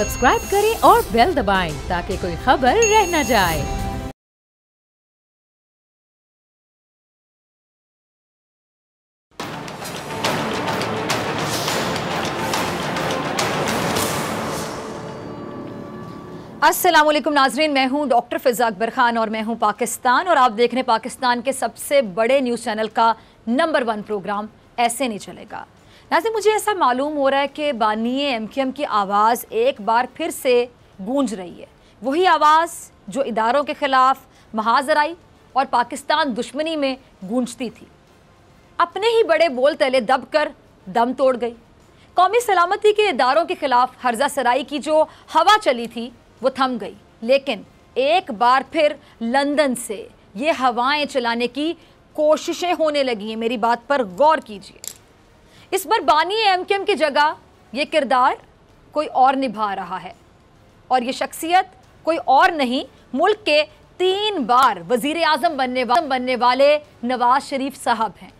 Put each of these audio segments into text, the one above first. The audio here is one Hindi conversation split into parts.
सब्सक्राइब करें और बेल दबाएं ताकि कोई खबर रह न जाए। अस्सलामुअलैकुम नाजरीन, मैं हूं डॉक्टर फ़िज़ा अकबर खान और मैं हूं पाकिस्तान और आप देख रहे हैं पाकिस्तान के सबसे बड़े न्यूज़ चैनल का नंबर 1 प्रोग्राम ऐसे नहीं चलेगा। नाज़रीन, मुझे ऐसा मालूम हो रहा है कि बानिए MQM की आवाज़ एक बार फिर से गूंज रही है। वही आवाज़ जो इदारों के ख़िलाफ़ महाजराई और पाकिस्तान दुश्मनी में गूंजती थी, अपने ही बड़े बोल तले दब कर दम तोड़ गई। कौमी सलामती के इदारों के ख़िलाफ़ हर्जा सराई की जो हवा चली थी वो थम गई, लेकिन एक बार फिर लंदन से ये हवाएं चलाने की कोशिशें होने लगी हैं। मेरी बात पर गौर कीजिए। इस बार बानिए MQM की जगह ये किरदार कोई और निभा रहा है और ये शख्सियत कोई और नहीं, मुल्क के 3 बार वज़ीर आज़म बनने वाले नवाज शरीफ साहब हैं।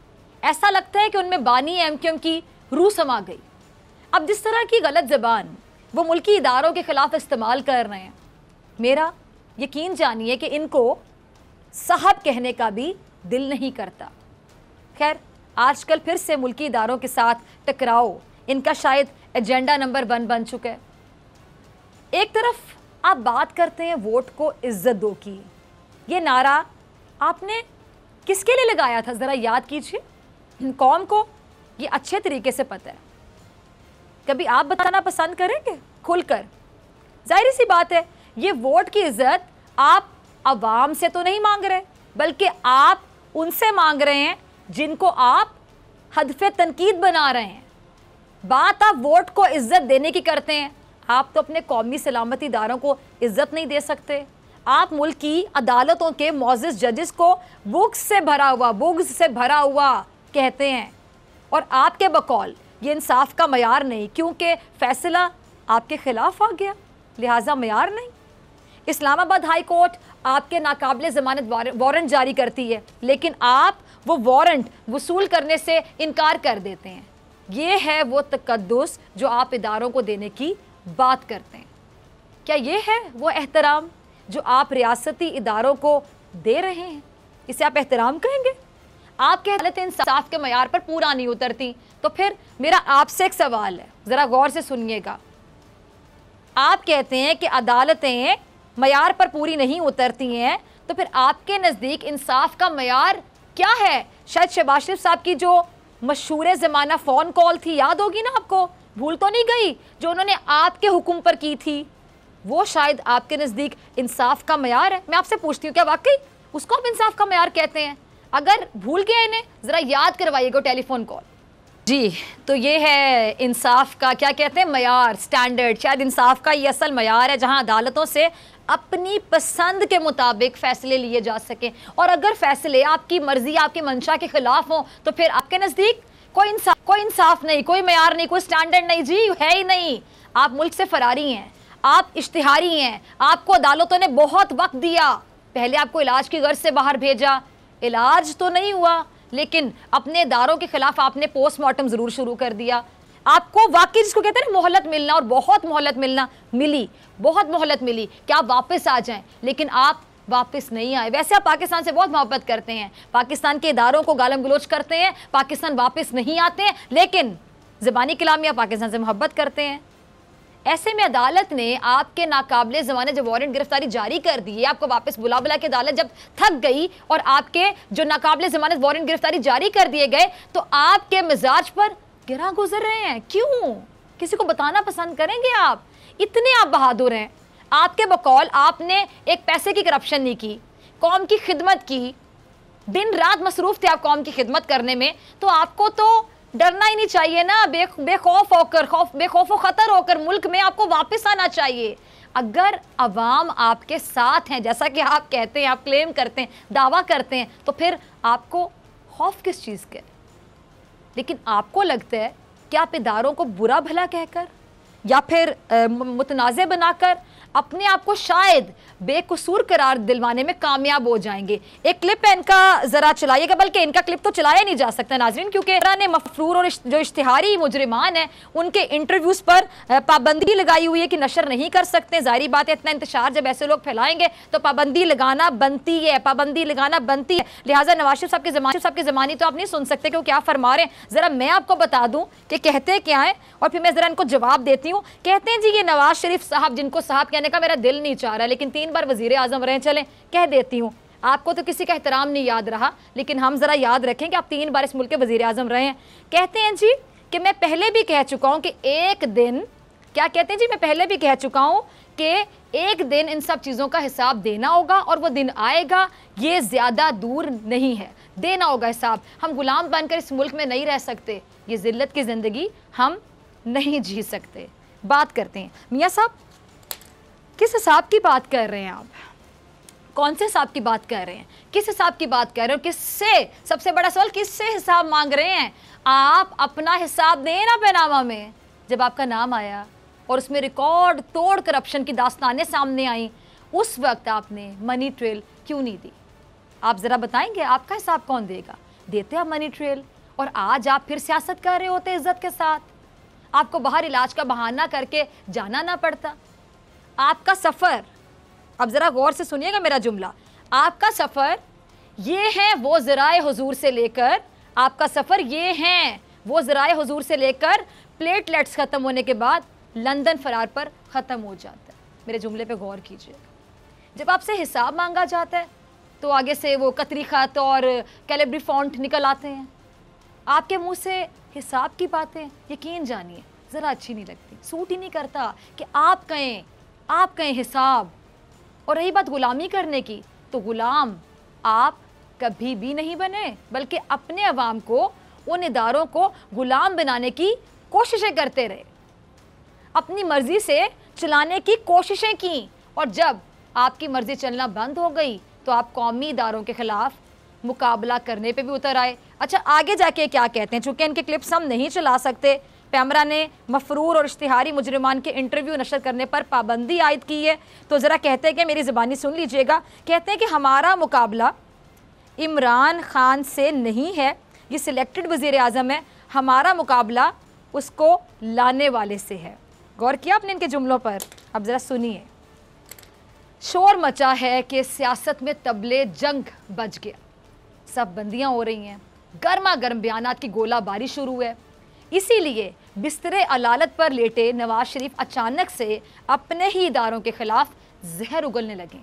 ऐसा लगता है कि उनमें बानिए MQM की रूह समा गई। अब जिस तरह की गलत ज़बान वो मुल्की इदारों के ख़िलाफ़ इस्तेमाल कर रहे हैं, मेरा यकीन जानिए कि इनको साहब कहने का भी दिल नहीं करता। खैर, आजकल फिर से मुल्की इदारों के साथ टकराओ इनका शायद एजेंडा नंबर 1 बन चुका है। एक तरफ आप बात करते हैं वोट को इज्जत दो की, ये नारा आपने किसके लिए लगाया था ज़रा याद कीजिए। कौम को ये अच्छे तरीके से पता है। कभी आप बताना पसंद करेंगे खुलकर? जाहिर सी बात है, ये वोट की इज्जत आप अवाम से तो नहीं मांग रहे, बल्कि आप उनसे मांग रहे हैं जिनको आप हदफे तनकीद बना रहे हैं। बात आप वोट को इज्जत देने की करते हैं, आप तो अपने कौमी सलामती इदारों को इज्जत नहीं दे सकते। आप मुल्क की अदालतों के मोअज़्ज़िज़ जजेस को बुग्ज़ से भरा हुआ कहते हैं और आपके बकौल ये इंसाफ का मयार नहीं, क्योंकि फैसला आपके खिलाफ आ गया, लिहाजा मयार नहीं। इस्लामाबाद हाई कोर्ट आपके नाकाबिले ज़मानत वारंट जारी करती है, लेकिन आप वो वारंट वसूल करने से इनकार कर देते हैं। ये है वो तकद्दुस जो आप इदारों को देने की बात करते हैं। क्या ये है वो एहतराम जो आप रियासती इदारों को दे रहे हैं? इसे आप एहतराम कहेंगे? आप कहते हैं इंसाफ के मयार पर पूरा नहीं उतरती, तो फिर मेरा आपसे एक सवाल है, ज़रा गौर से सुनिएगा। आप कहते हैं कि अदालतें मयार पर पूरी नहीं उतरती हैं, तो फिर आपके नज़दीक इंसाफ का मयार क्या है? शायद शहबाज शरीफ साहब की जो मशहूर ज़माना फ़ोन कॉल थी, याद होगी ना आपको, भूल तो नहीं गई, जो उन्होंने आपके हुक्म पर की थी, वो शायद आपके नज़दीक इंसाफ का मयार है। मैं आपसे पूछती हूँ, क्या वाकई उसको आप इंसाफ का मयार कहते हैं? अगर भूल गए इन्हें ज़रा याद करवाइएगा टेलीफोन कॉल। जी, तो ये है इंसाफ का क्या कहते हैं मयार, स्टैंडर्ड। शायद इंसाफ का ये असल मयार है जहां अदालतों से अपनी पसंद के मुताबिक फ़ैसले लिए जा सकें, और अगर फ़ैसले आपकी मर्ज़ी आपकी मंशा के ख़िलाफ़ हों तो फिर आपके नज़दीक कोई इंसाफ नहीं, कोई मयार नहीं, कोई स्टैंडर्ड नहीं, जी है ही नहीं। आप मुल्क से फ़रारी हैं, आप इश्तिहारी हैं। आपको अदालतों ने बहुत वक्त दिया, पहले आपको इलाज की गर्ज से बाहर भेजा, इलाज तो नहीं हुआ, लेकिन अपने इदारों के खिलाफ आपने पोस्टमार्टम ज़रूर शुरू कर दिया। आपको वाकई जिसको कहते हैं ना मोहलत मिलना, और बहुत मोहलत मिलना मिली, बहुत मोहलत मिली कि आप वापस आ जाएं, लेकिन आप वापस नहीं आए। वैसे आप पाकिस्तान से बहुत मोहब्बत करते हैं, पाकिस्तान के इदारों को गालम गलोच करते हैं, पाकिस्तान वापस नहीं आते हैं, लेकिन ज़बानी कलामी आप पाकिस्तान से मोहब्बत करते हैं। ऐसे में अदालत ने आपके नाकाबिले ज़माने जब वारंट गिरफ्तारी जारी कर दी है, आपको वापस बुला के अदालत जब थक गई और आपके जो नाकाबिले ज़मानत वारंट गिरफ्तारी जारी कर दिए गए, तो आपके मिजाज पर गिरा गुजर रहे हैं। क्यों? किसी को बताना पसंद करेंगे आप? इतने आप बहादुर हैं। आपके बकौल आपने एक पैसे की करप्शन नहीं की, कौम की खिदमत की, दिन रात मसरूफ़ थे आप कौम की खिदमत करने में, तो आपको तो डरना ही नहीं चाहिए ना। बेखौफ होकर, बेखौफ खतर होकर मुल्क में आपको वापस आना चाहिए। अगर अवाम आपके साथ हैं, जैसा कि आप कहते हैं, आप क्लेम करते हैं, दावा करते हैं, तो फिर आपको खौफ किस चीज़ के? लेकिन आपको लगता है कि आप इदारों को बुरा भला कहकर या फिर मुतनाज़े बनाकर अपने आप को शायद बेकसूर करार दिलवाने में कामयाब हो जाएंगे। एक क्लिप है इनका, जरा चलाइएगा, बल्कि इनका क्लिप तो चलाया नहीं जा सकता नाजरीन, क्योंकि ने मफरूर और जो इश्तिहारी मुजरिमान है उनके इंटरव्यूज पर पाबंदी लगाई हुई है कि नशर नहीं कर सकते। जाहिर बात है इतना इंतशार जब ऐसे लोग फैलाएंगे तो पाबंदी लगाना बनती है, पाबंदी लगाना बनती है। लिहाजा नवाज शरीफ साहब की ज़बानी तो आप नहीं सुन सकते कि वो क्या फरमा रहे हैं। ज़रा मैं आपको बता दूं कि कहते क्या है और फिर मैं ज़रा इनको जवाब देती हूँ। कहते हैं जी ये नवाज शरीफ साहब, जिनको साहब कहने का मेरा दिल नहीं चाह रहा, लेकिन 3 बार वज़ीर आज़म रहे, चलें कह देती हूँ। आपको तो किसी का एहतराम नहीं याद रहा, लेकिन हम ज़रा याद रखें कि आप 3 बार इस मुल्क के वज़ीर आज़म रहे हैं। कहते हैं जी कि मैं पहले भी कह चुका हूँ कि एक दिन, क्या कहते हैं जी, मैं पहले भी कह चुका हूँ कि एक दिन इन सब चीज़ों का हिसाब देना होगा और वो दिन आएगा, ये ज़्यादा दूर नहीं है, देना होगा हिसाब। हम गुलाम बनकर इस मुल्क में नहीं रह सकते, ये ज़िल्लत की ज़िंदगी हम नहीं जी सकते। बात करते हैं मियाँ साहब, किस हिसाब की बात कर रहे हैं आप? कौन से हिसाब की बात कर रहे हैं? किस हिसाब की बात कर रहे हो? किससे? सबसे बड़ा सवाल, किससे हिसाब मांग रहे हैं? आप अपना हिसाब दें ना पैनामा में। जब आपका नाम आया और उसमें रिकॉर्ड तोड़ करप्शन की दास्तानें सामने आई, उस वक्त आपने मनी ट्रेल क्यों नहीं दी? आप ज़रा बताएंगे, आपका हिसाब कौन देगा? देते आप मनी ट्रेल और आज आप फिर सियासत कर रहे होते इज्जत के साथ, आपको बाहर इलाज का बहाना करके जाना ना पड़ता। आपका सफ़र, अब ज़रा गौर से सुनिएगा मेरा जुमला, आपका सफ़र ये है वो ज़राए हुजूर से लेकर, आपका सफ़र ये है वो ज़राए हुजूर से लेकर प्लेटलेट्स ख़त्म होने के बाद लंदन फरार पर ख़त्म हो जाता है। मेरे जुमले पे गौर कीजिएगा। जब आपसे हिसाब मांगा जाता है तो आगे से वो कतरी ख़त और कैलिब्री फॉन्ट निकल आते हैं। आपके मुंह से हिसाब की बातें, यकीन जानिए, ज़रा अच्छी नहीं लगती, सूट ही नहीं करता कि आप कहें हिसाब। और रही बात गुलामी करने की, तो गुलाम आप कभी भी नहीं बने, बल्कि अपने अवाम को, उन इदारों को गुलाम बनाने की कोशिशें करते रहे, अपनी मर्जी से चलाने की कोशिशें की, और जब आपकी मर्जी चलना बंद हो गई तो आप कौमी इदारों के खिलाफ मुकाबला करने पे भी उतर आए। अच्छा, आगे जाके क्या कहते हैं? चूँकि इनके क्लिप्स हम नहीं चला सकते, पैमरा ने मफरूर और इश्तिहारी मुजरिमान के इंटरव्यू नशर करने पर पाबंदी आयद की है, तो ज़रा कहते हैं कि मेरी ज़बानी सुन लीजिएगा। कहते हैं कि हमारा मुकाबला इमरान खान से नहीं है, ये सिलेक्टेड वज़ीर आज़म है, हमारा मुकाबला उसको लाने वाले से है। गौर किया आपने इनके जुमलों पर? अब ज़रा सुनिए। शोर मचा है कि सियासत में तबले जंग बज गया, सब बंदियां हो रही हैं, गर्मा गर्म बयानात की गोलाबारी शुरू है। इसीलिए बिस्तरे अदालत पर लेटे नवाज शरीफ अचानक से अपने ही इदारों के खिलाफ जहर उगलने लगे।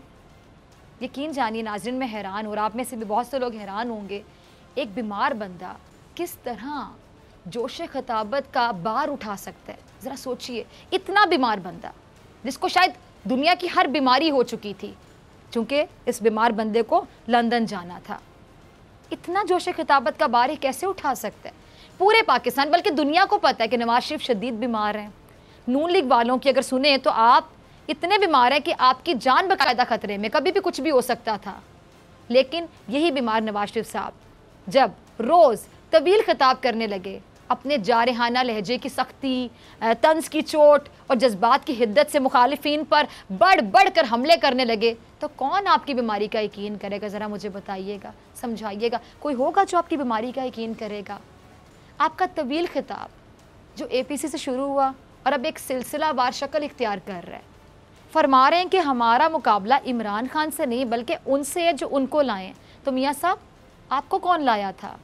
यकीन जानिए नाज़रीन, मैं हैरान हूँ और आप में से भी बहुत से लोग हैरान होंगे, एक बीमार बंदा किस तरह जोश खिताबत का बार उठा सकता है। ज़रा सोचिए, इतना बीमार बंदा जिसको शायद दुनिया की हर बीमारी हो चुकी थी, चूँकि इस बीमार बंदे को लंदन जाना था, इतना जोश खिताबत का बार ही कैसे उठा सकता है? पूरे पाकिस्तान बल्कि दुनिया को पता है कि नवाज शरीफ शदीद बीमार हैं। नून लीग वालों की अगर सुने तो आप इतने बीमार हैं कि आपकी जान बाकायदा ख़तरे में, कभी भी कुछ भी हो सकता था। लेकिन यही बीमार नवाज शरीफ साहब जब रोज़ तवील खिताब करने लगे, अपने जारहाना लहजे की सख्ती, तंज की चोट और जज्बात की हिद्दत से मुखालिफिन पर बढ़ बढ़ कर हमले करने लगे, तो कौन आपकी बीमारी का यकीन करेगा? ज़रा मुझे बताइएगा, समझाइएगा। कोई होगा जो आपकी बीमारी का यकीन करेगा? आपका तवील खिताब जो APC से शुरू हुआ और अब एक सिलसिलावार शक्ल इख्तियार कर रहा है, फरमा रहे हैं कि हमारा मुकाबला इमरान खान से नहीं बल्कि उनसे है जो उनको लाएं। तो मियाँ साहब, आपको कौन लाया था?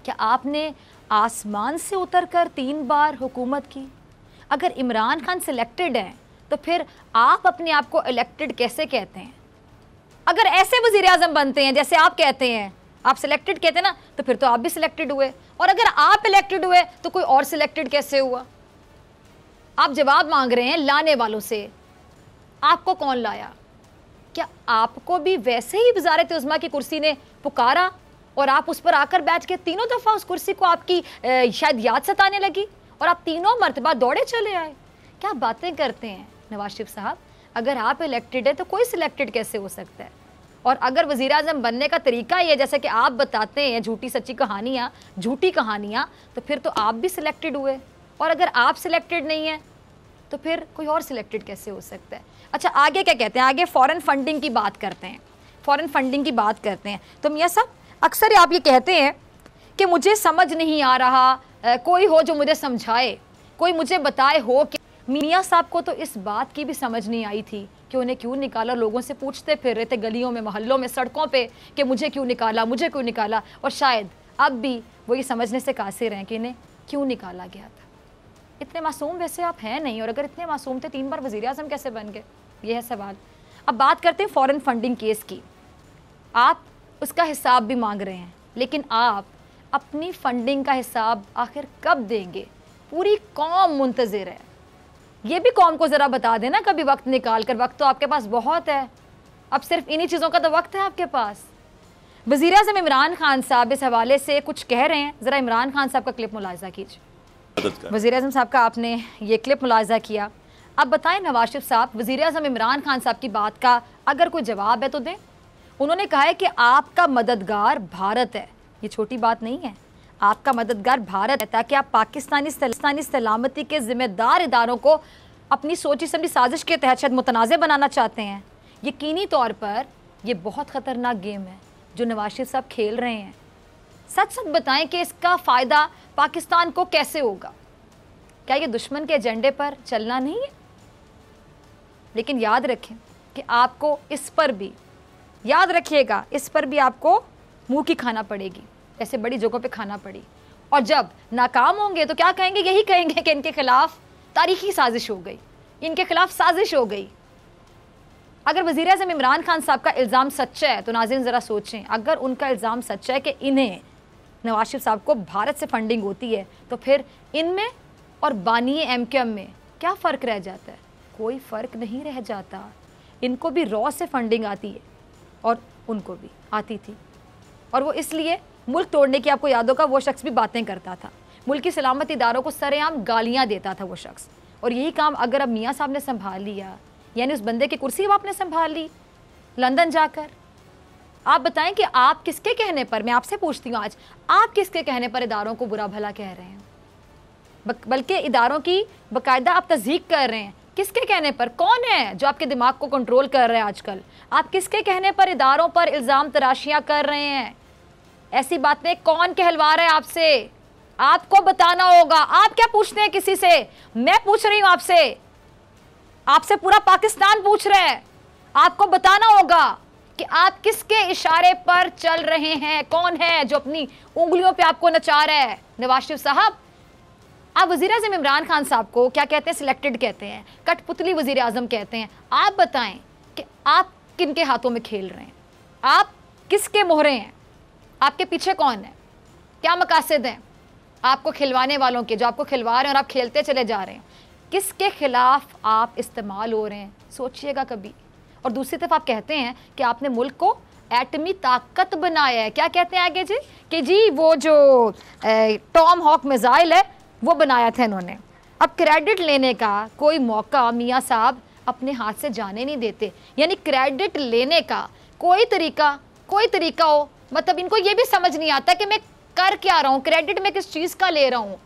क्या आपने आसमान से उतरकर 3 बार हुकूमत की? अगर इमरान खान सिलेक्टेड हैं तो फिर आप अपने आप को इलेक्टेड कैसे कहते हैं? अगर ऐसे वज़ीर आज़म बनते हैं जैसे आप कहते हैं, आप सिलेक्टेड कहते हैं ना, तो फिर तो आप भी सिलेक्टेड हुए, और अगर आप इलेक्टेड हुए तो कोई और सिलेक्टेड कैसे हुआ? आप जवाब मांग रहे हैं लाने वालों से। आपको कौन लाया? क्या आपको भी वैसे ही वज़ारत उज़्मा की कुर्सी ने पुकारा और आप उस पर आकर बैठ के तीनों दफ़ा उस कुर्सी को आपकी शायद याद सताने लगी और आप तीनों मरतबा दौड़े चले आए? क्या बातें करते हैं नवाज शरीफ साहब? अगर आप इलेक्टेड है तो कोई सिलेक्टेड कैसे हो सकता है? और अगर वज़ीर आज़म बनने का तरीका ये जैसे कि आप बताते हैं झूठी सच्ची कहानियाँ, झूठी कहानियाँ, तो फिर तो आप भी सिलेक्टेड हुए। और अगर आप सिलेक्टेड नहीं हैं तो फिर कोई और सिलेक्टेड कैसे हो सकता है? अच्छा, आगे क्या कहते हैं? आगे फॉरेन फंडिंग की बात करते हैं, फॉरेन फंडिंग की बात करते हैं। तो मियाँ साहब, अक्सर आप ये कहते हैं कि मुझे समझ नहीं आ रहा, कोई हो जो मुझे समझाए, कोई मुझे बताए हो। कि मियाँ साहब को तो इस बात की भी समझ नहीं आई थी कि उन्हें क्यों निकाला। लोगों से पूछते फिर रहे थे गलियों में, मोहल्लों में, सड़कों पे कि मुझे क्यों निकाला, मुझे क्यों निकाला। और शायद अब भी वो ये समझने से कासिर हैं कि इन्हें क्यों निकाला गया था। इतने मासूम वैसे आप हैं नहीं, और अगर इतने मासूम थे 3 बार वज़ीर आज़म कैसे बन गए, ये है सवाल। अब बात करते हैं फॉरेन फंडिंग केस की। आप उसका हिसाब भी मांग रहे हैं, लेकिन आप अपनी फंडिंग का हिसाब आखिर कब देंगे? पूरी कौम मुंतज़िर है। ये भी कौम को ज़रा बता देना कभी वक्त निकाल कर। वक्त तो आपके पास बहुत है, अब सिर्फ इन्हीं चीज़ों का तो वक्त है आपके पास। वज़ीर आज़म इमरान खान साहब इस हवाले से कुछ कह रहे हैं, ज़रा इमरान खान साहब का क्लिप मुलाहिज़ा कीजिए। वज़ीर आज़म साहब का आपने ये क्लिप मुलाहिज़ा किया। अब बताएं नवाज शरीफ साहब, वज़ीर आज़म इमरान खान साहब की बात का अगर कोई जवाब है तो दें। उन्होंने कहा है कि आपका मददगार भारत है। ये छोटी बात नहीं है, आपका मददगार भारत है, ताकि आप पाकिस्तानी सलामती के ज़िम्मेदार इदारों को अपनी सोची समझी साजिश के तहत शायद मुतनाज़ बनाना चाहते हैं। यकीनी तौर पर ये बहुत ख़तरनाक गेम है जो नवाज शरीफ साहब खेल रहे हैं। सच सच बताएं कि इसका फ़ायदा पाकिस्तान को कैसे होगा? क्या ये दुश्मन के एजेंडे पर चलना नहीं है? लेकिन याद रखें कि आपको इस पर भी, याद रखिएगा, इस पर भी आपको मुंह की खाना पड़ेगी, ऐसे बड़ी जगहों पे खाना पड़ी। और जब नाकाम होंगे तो क्या कहेंगे? यही कहेंगे कि इनके खिलाफ तारीखी साजिश हो गई, इनके खिलाफ साजिश हो गई। अगर वज़ीर आज़म इमरान खान साहब का इल्ज़ाम सच्चा है तो नाज़रीन ज़रा सोचें, अगर उनका इल्ज़ाम सच्चा है कि इन्हें, नवाज शरीफ साहब को भारत से फंडिंग होती है, तो फिर इनमें और बानी MKM में क्या फ़र्क रह जाता है? कोई फ़र्क नहीं रह जाता। इनको भी रॉ से फंडिंग आती है और उनको भी आती थी, और वो इसलिए मुल्क तोड़ने की, आपको याद होगा, वो शख्स भी बातें करता था, मुल्क की सलामत इदारों को सरेआम गालियाँ देता था वो शख्स। और यही काम अगर अब मियाँ साहब ने संभाल लिया, यानी उस बंदे की कुर्सी अब आपने संभाल ली लंदन जाकर। आप बताएं कि आप किसके कहने पर, मैं आपसे पूछती हूँ आज, आप किसके कहने पर इदारों को बुरा भला कह रहे हैं? बल्कि इदारों की बाकायदा आप तज़हीक कर रहे हैं। किसके कहने पर? कौन है जो आपके दिमाग को कंट्रोल कर रहे हैं आजकल? आप किसके कहने पर इदारों पर इल्ज़ाम तराशियाँ कर रहे हैं? ऐसी बातें कौन कहलवा रहा है आपसे? आपको बताना होगा। आप क्या पूछते हैं किसी से? मैं पूछ रही हूँ आपसे, आपसे पूरा पाकिस्तान पूछ रहा है। आपको बताना होगा कि आप किसके इशारे पर चल रहे हैं, कौन है जो अपनी उंगलियों पे आपको नचा रहा है? नवाज शरीफ साहब, आप वज़ीर आज़म इमरान खान साहब को क्या कहते हैं? सिलेक्टेड कहते हैं, कठपुतली वज़ीर आज़म कहते हैं। आप बताएं कि आप किन के हाथों में खेल रहे हैं? आप किसके मोहरे हैं? आपके पीछे कौन है? क्या मकासद हैं आपको खिलवाने वालों के, जो आपको खिलवा रहे हैं और आप खेलते चले जा रहे हैं? किसके खिलाफ आप इस्तेमाल हो रहे हैं? सोचिएगा कभी। और दूसरी तरफ आप कहते हैं कि आपने मुल्क को एटमी ताकत बनाया है। क्या कहते हैं आगे जी? कि जी वो जो टॉम हॉक मिसाइल है वो बनाया था इन्होंने। अब क्रेडिट लेने का कोई मौका मियाँ साहब अपने हाथ से जाने नहीं देते, यानी क्रेडिट लेने का कोई तरीका हो, मतलब इनको ये भी समझ नहीं आता कि मैं कर क्या रहा हूँ, क्रेडिट मैं किस चीज़ का ले रहा हूँ।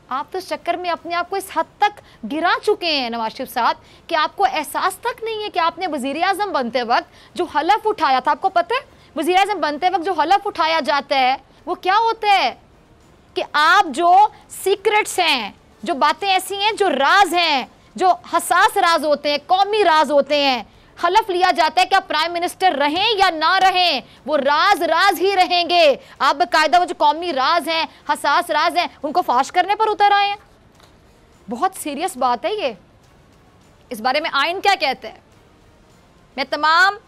आप तो इस चक्कर में अपने आप को इस हद तक गिरा चुके हैं नवाज शरीफ साहब कि आपको एहसास तक नहीं है कि आपने वज़ीर आज़म बनते वक्त जो हलफ उठाया था। आपको पता है वज़ीर आज़म बनते वक्त जो हलफ उठाया जाता है वो क्या होता है? कि आप जो सीक्रेट्स हैं, जो बातें ऐसी हैं जो राज हैं, जो हसास राज होते हैं, कौमी राज होते हैं, हलफ लिया जाता है कि आप प्राइम मिनिस्टर रहें या ना रहें, वो राज ही रहेंगे। आप बाकायदा वो जो कौमी राज हैं, हसास राज हैं, उनको फाश करने पर उतर आए हैं। बहुत सीरियस बात है ये। इस बारे में आइन क्या कहता है? मैं तमाम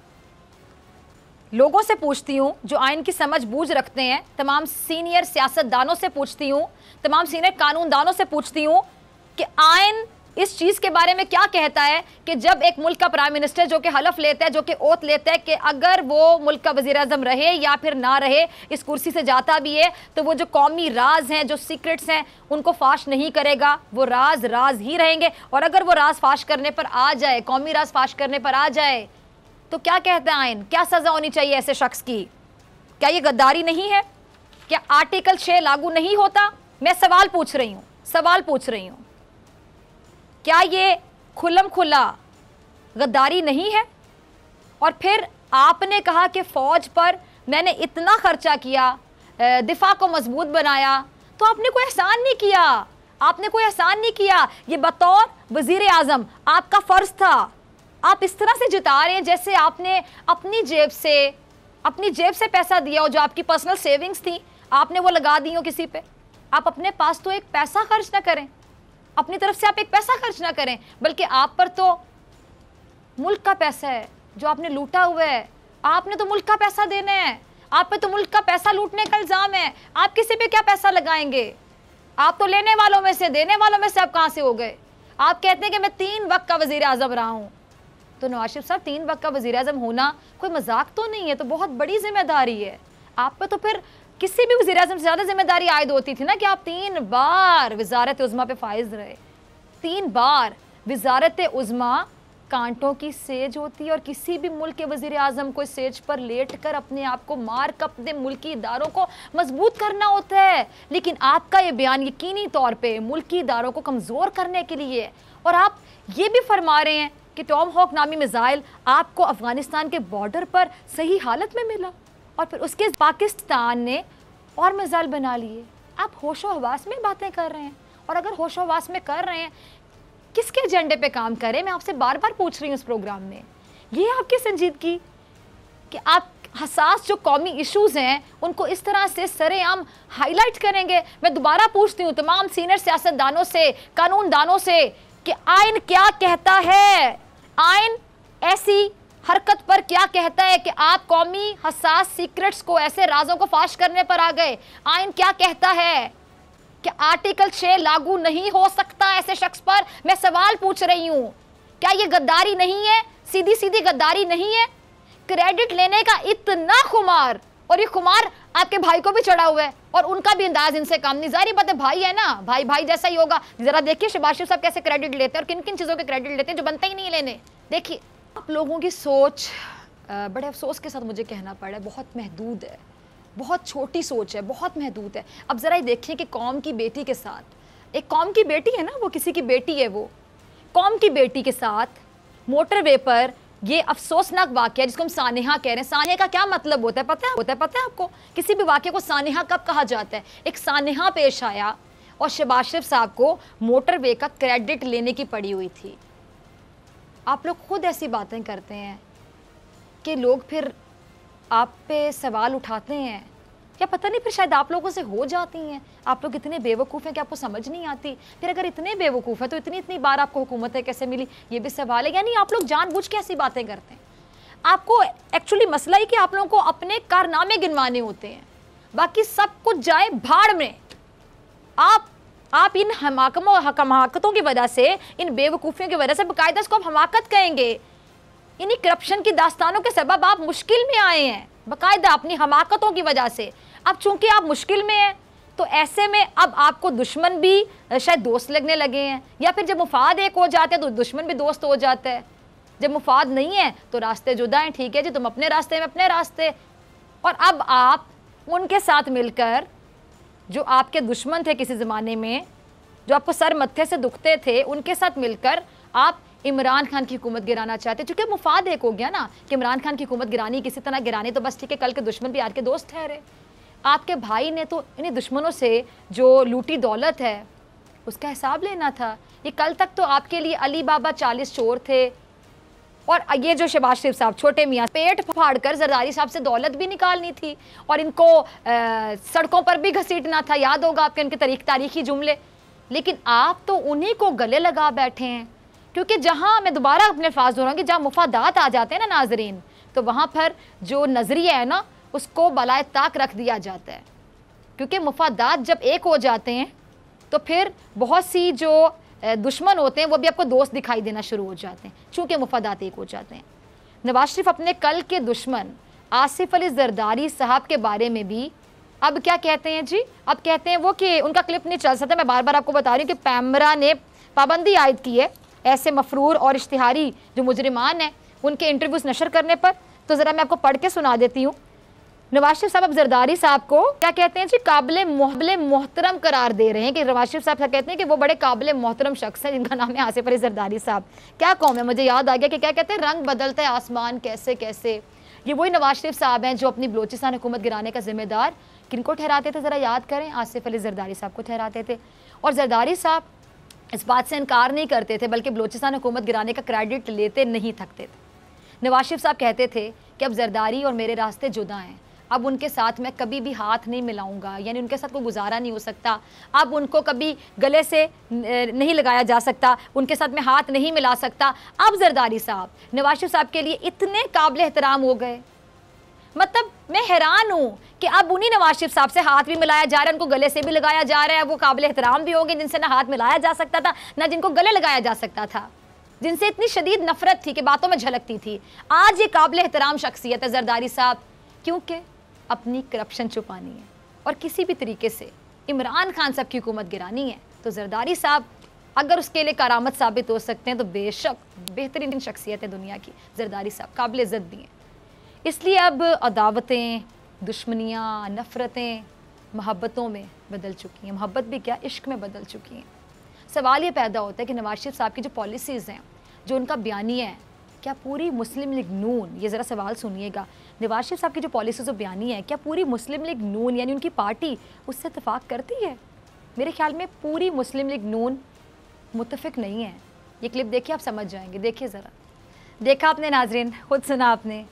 लोगों से पूछती हूँ जो आइन की समझ बूझ रखते हैं, तमाम सीनियर सियासतदानों से पूछती हूँ, तमाम सीनियर कानूनदानों से पूछती हूँ कि आइन इस चीज़ के बारे में क्या कहता है कि जब एक मुल्क का प्राइम मिनिस्टर जो कि हलफ लेता है, जो कि ओथ लेता है कि अगर वो मुल्क का वज़ीर आज़म रहे या फिर ना रहे, इस कुर्सी से जाता भी है तो वो जो कौमी राज हैं, जो सीक्रेट्स हैं, उनको फाश नहीं करेगा, वो राज ही रहेंगे। और अगर वो राज फाश करने पर आ जाए, कौमी राज फाश करने पर आ जाए, तो क्या कहता है आइन? क्या सज़ा होनी चाहिए ऐसे शख्स की? क्या ये गद्दारी नहीं है? क्या आर्टिकल 6 लागू नहीं होता? मैं सवाल पूछ रही हूँ। क्या ये खुल्लम खुल्ला गद्दारी नहीं है? और फिर आपने कहा कि फ़ौज पर मैंने इतना खर्चा किया, दिफा को मजबूत बनाया, तो आपने कोई एहसान नहीं किया, आपने कोई एहसान नहीं किया। ये बतौर वज़ीर आज़म आपका फ़र्ज़ था। आप इस तरह से जिता रहे हैं जैसे आपने अपनी जेब से पैसा दिया हो, जो आपकी पर्सनल सेविंग्स थी आपने वो लगा दी हो किसी पे। आप अपने पास तो एक पैसा खर्च ना करें, अपनी तरफ से आप एक पैसा खर्च ना करें, बल्कि आप पर तो मुल्क का पैसा है जो आपने लूटा हुआ है। आपने तो मुल्क का पैसा देना है, आप पे तो मुल्क का पैसा लूटने का इल्ज़ाम है। आप किसी पे क्या पैसा लगाएंगे? आप तो लेने वालों में से, देने वालों में से आप कहाँ से हो गए? आप कहते हैं कि मैं 3 वक्त का वज़ीर आज़म रहा हूँ। तो नवाज शरीफ साहब, 3 वक्त का वज़ीर आज़म होना कोई मजाक तो नहीं है, तो बहुत बड़ी जिम्मेदारी है आप पे। तो फिर किसी भी वज़ीर आज़म से ज़्यादा जिम्मेदारी आयद होती थी ना कि आप 3 बार वज़ारत उज़्मा पे फाइज रहे। 3 बार वज़ारत उज़्मा कांटों की सेज होती है और किसी भी मुल्क के वज़ीर आज़म को सेज पर लेट कर अपने आप को मार कर अपने मुल्की इदारों को मजबूत करना होता है। लेकिन आपका ये बयान यकीनी तौर पे मुल्की इदारों को कमज़ोर करने के लिए है। और आप ये भी फरमा रहे हैं कि टॉम हॉक नामी मिसाइल आपको अफ़गानिस्तान के बॉर्डर पर सही हालत में मिला और फिर उसके पाकिस्तान ने और मिसाइल बना लिए। आप होशो हवास में बातें कर रहे हैं, और अगर होशो हवास में कर रहे हैं, किसके एजेंडे पे काम करें? मैं आपसे बार बार पूछ रही हूँ इस प्रोग्राम में। ये आपकी संजीदगी कि आप हसास जो कौमी इश्यूज़ हैं उनको इस तरह से सरेआम हाईलाइट करेंगे। मैं दोबारा पूछती हूँ तमाम सीनियर सियासतदानों से, कानूनदानों से कि आइन क्या कहता है? आइन ऐसी हरकत पर क्या कहता है कि आप कौमी हसास सीक्रेट्स को, ऐसे राजों को फाश करने पर आ गए? आइन क्या कहता है कि आर्टिकल 6 लागू नहीं हो सकता ऐसे शख्स पर? मैं सवाल पूछ रही हूँ, क्या ये गद्दारी नहीं है? सीधी सीधी गद्दारी नहीं है? क्रेडिट लेने का इतना खुमार, और ये खुमार आपके भाई को भी चढ़ा हुआ है और उनका भी अंदाज इनसे काम नहीं। जाहिर बात है, भाई है ना, भाई भाई जैसा ही होगा। जरा देखिए शहबाज शरीफ साहब कैसे क्रेडिट लेते हैं और किन किन चीज़ों के क्रेडिट लेते हैं जो बनता ही नहीं लेने। देखिए, आप लोगों की सोच बड़े अफसोस के साथ मुझे कहना पड़ा, बहुत महदूद है, बहुत छोटी सोच है, बहुत महदूद है। अब ज़रा देखिए कि कौम की बेटी के साथ, एक कौम की बेटी है ना, वो किसी की बेटी है, वो कौम की बेटी के साथ मोटरवे पर ये अफसोसनाक वाक़या जिसको हम सानिहा कह रहे हैं। सानिहा का क्या मतलब होता है पता है आपको? किसी भी वाक़े को सानिहा कब कहा जाता है? एक सानिहा पेश आया और शहबाज शरीफ साहब को मोटरवे का क्रेडिट लेने की पड़ी हुई थी। आप लोग खुद ऐसी बातें करते हैं कि लोग फिर आप पे सवाल उठाते हैं, या पता नहीं फिर शायद आप लोगों से हो जाती हैं। आप लोग इतने बेवकूफ़ हैं कि आपको समझ नहीं आती। फिर अगर इतने बेवकूफ़ हैं तो इतनी बार आपको हुकूमतें कैसे मिली, ये भी सवाल है। यानी आप लोग जानबूझ के ऐसी बातें करते हैं। आपको एक्चुअली मसला ही कि आप लोगों को अपने कारनामे गिनवाने होते हैं, बाकी सब कुछ जाए भाड़ में। आप इन हमाकतों की वजह से, इन बेवकूफ़ियों की वजह से, बाकायदा इसको आप हमाकत कहेंगे, इन्हीं करप्शन की दास्तानों के सबब आप मुश्किल में आए हैं बाकायदा अपनी हमाकतों की वजह से। अब चूंकि आप मुश्किल में हैं तो ऐसे में अब आपको दुश्मन भी शायद दोस्त लगने लगे हैं, या फिर जब मुफाद एक हो जाते हैं तो दुश्मन भी दोस्त हो जाता है। जब मुफाद नहीं है तो रास्ते जुदा हैं, ठीक है जी, तुम अपने रास्ते में अपने रास्ते। और अब आप उनके साथ मिलकर, जो आपके दुश्मन थे किसी ज़माने में, जो आपको सर मत्थे से दुखते थे, उनके साथ मिलकर आप इमरान खान की हुकूमत गिराना चाहते। चूँकि मुफाद एक हो गया ना कि इमरान खान की हुकूमत गिरानी, किसी तरह गिरानी, तो बस ठीक है, कल के दुश्मन भी आज के दोस्त ठहरे। आपके भाई ने तो इन्हीं दुश्मनों से जो लूटी दौलत है उसका हिसाब लेना था। ये कल तक तो आपके लिए अली बाबा 40 चोर थे, और ये जो शहबाज शरीफ साहब, छोटे मियाँ, पेट फाड़ कर जरदारी साहब से दौलत भी निकालनी थी और इनको सड़कों पर भी घसीटना था। याद होगा आपके इनके तारीखी जुमले। लेकिन आप तो उन्हीं को गले लगा बैठे हैं, क्योंकि जहाँ, मैं दोबारा अपने अल्फाज दोहराऊंगी, जहाँ मुफादात आ जाते हैं ना नाजरीन, तो वहाँ पर जो नज़रिया है ना उसको बलाए ताक रख दिया जाता है। क्योंकि मुफादात जब एक हो जाते हैं तो फिर बहुत सी जो दुश्मन होते हैं वो भी आपको दोस्त दिखाई देना शुरू हो जाते हैं, चूँकि मुफादात एक हो जाते हैं। नवाज शरीफ अपने कल के दुश्मन आसिफ अली जरदारी साहब के बारे में भी अब क्या कहते हैं जी? अब कहते हैं वो कि उनका क्लिप नहीं चल सकता। मैं बार बार आपको बता रही हूँ कि पैमरा ने पाबंदी आयद की है ऐसे मफरूर और इश्तिहारी जो मुजरिमान हैं उनके इंटरव्यूज़ नशर करने पर। तो ज़रा मैं आपको पढ़ के सुना देती हूँ। नवाज शरीफ साहब अब जरदारी साहब को क्या कहते हैं जी, काबिले मोहतरम करार दे रहे हैं कि नवाज शरीफ साहब कहते हैं कि वो बड़े काबिले मोहतरम शख्स हैं जिनका नाम है आसिफ अली जरदारी साहब। क्या कौम है, मुझे याद आ गया कि क्या कहते हैं, रंग बदलता है आसमान कैसे कैसे। ये वही नवाज शरीफ साहब हैं जो अपनी बलोचिस्तान हुकूमत गिराने का जिम्मेदार किनको ठहराते थे, ज़रा याद करें, आसिफ अली जरदारी साहब को ठहराते थे। और जरदारी साहब इस बात से इनकार नहीं करते थे, बल्कि बलोचिस्तान हुकूमत गिराने का क्रेडिट लेते नहीं थकते थे। नवाज शरीफ साहब कहते थे कि अब जरदारी और मेरे रास्ते जुदा हैं, अब उनके साथ मैं कभी भी हाथ नहीं मिलाऊंगा, यानी उनके साथ कोई गुजारा नहीं हो सकता, अब उनको कभी गले से नहीं लगाया जा सकता, उनके साथ मैं हाथ नहीं मिला सकता। अब जरदारी साहब नवाज शरीफ साहब के लिए इतने काबिल एहतराम हो गए, मतलब मैं हैरान हूँ कि अब उन्हीं नवाज शरीफ साहब से हाथ भी मिलाया जा रहा है, उनको गले से भी लगाया जा रहा है। वो काबिल एहतराम भी हो गए जिनसे ना हाथ मिलाया जा सकता था ना जिनको गले लगाया जा सकता था, जिनसे इतनी शदीद नफरत थी कि बातों में झलकती थी। आज ये काबिल एहतराम शख्सियत है जरदारी साहब, क्योंकि अपनी करप्शन छुपानी है और किसी भी तरीके से इमरान खान साहब की हुकूमत गिरानी है। तो जरदारी साहब अगर उसके लिए करामत साबित हो सकते हैं तो बेशक बेहतरीन शख्सियत है दुनिया की जरदारी साहब, काबिल इज़्ज़त भी हैं। इसलिए अब अदावतें, दुश्मनियाँ, नफ़रतें मोहब्बतों में बदल चुकी हैं, मोहब्बत भी क्या इश्क में बदल चुकी हैं। सवाल ये पैदा होता है कि नवाज शरीफ साहब की जो पॉलिसीज़ हैं, जो उनका बयानिया है, क्या पूरी मुस्लिम लीग नून, ये ज़रा सवाल सुनिएगा, नवाज शरीफ साहब की जो पॉलिसीज़ और बयानिया है, क्या पूरी मुस्लिम लीग नून यानी उनकी पार्टी उससे इत्तेफाक करती है? मेरे ख्याल में पूरी मुस्लिम लीग नून मुत्तफिक नहीं है। ये क्लिप देखिए, आप समझ जाएंगे। देखिए ज़रा, देखा आपने नाजरीन, खुद सुना आपने